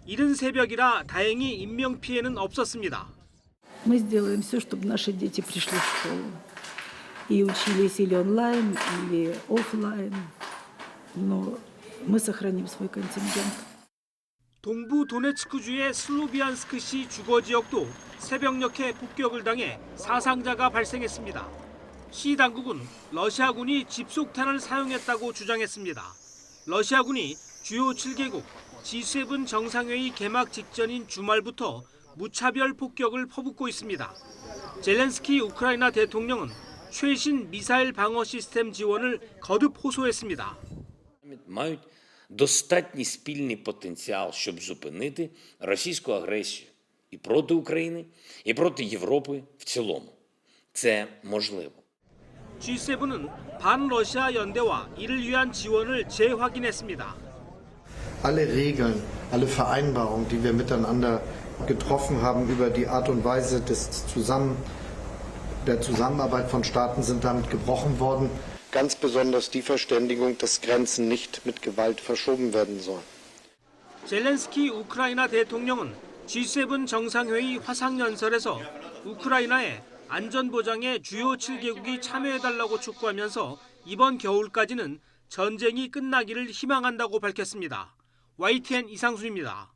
이른 새벽이라 다행히 인명 피해는 없었습니다. Мы сделаем все, чтобы наши дети пришли в школу и учились или онлайн, или офлайн, но мы сохраним свой контингент. 동부 도네츠크주의 슬로비안스크시 주거 지역도 새벽녘에 폭격을 당해 사상자가 발생했습니다. 시 당국은 러시아군이 집속탄을 사용했다고 주장했습니다. 러시아군이 주요 7개국 G7 정상회의 개막 직전인 주말부터 무차별 폭격을 퍼붓고 있습니다. 젤렌스키 우크라이나 대통령은 최신 미사일 방어 시스템 지원을 거듭 호소했습니다. Мають достатній спільний потенціал, щоб зупинити російську агресію і проти України, і проти Європи в цілому. Це можливо. G7은 반러시아 연대와 이를 위한 지원을 재확인했습니다. Alle Regeln, alle Vereinbarungen, die wir miteinander getroffen haben über die Art und Weise der Zusammenarbeit von Staaten sind damit gebrochen worden. Ganz besonders die Verständigung, dass Grenzen nicht mit Gewalt verschoben werden sollen. 젤렌스키 우크라이나 대통령은 G7 정상회의 화상연설에서 우크라이나의 안전보장에 주요 7개국이 참여해달라고 촉구하면서 이번 겨울까지는 전쟁이 끝나기를 희망한다고 밝혔습니다. YTN 이상순입니다.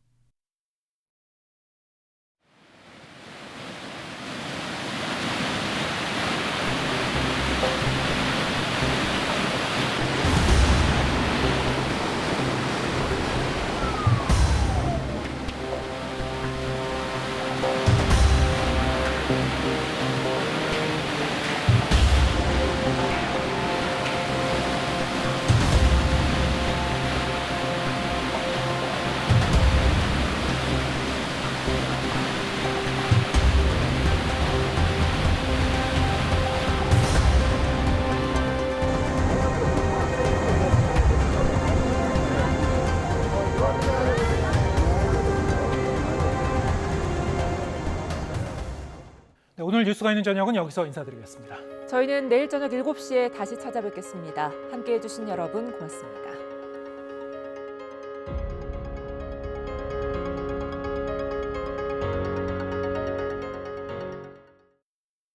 네, 오늘 뉴스가 있는 저녁은 여기서 인사드리겠습니다. 저희는 내일 저녁 7시에 다시 찾아뵙겠습니다. 함께해 주신 여러분 고맙습니다.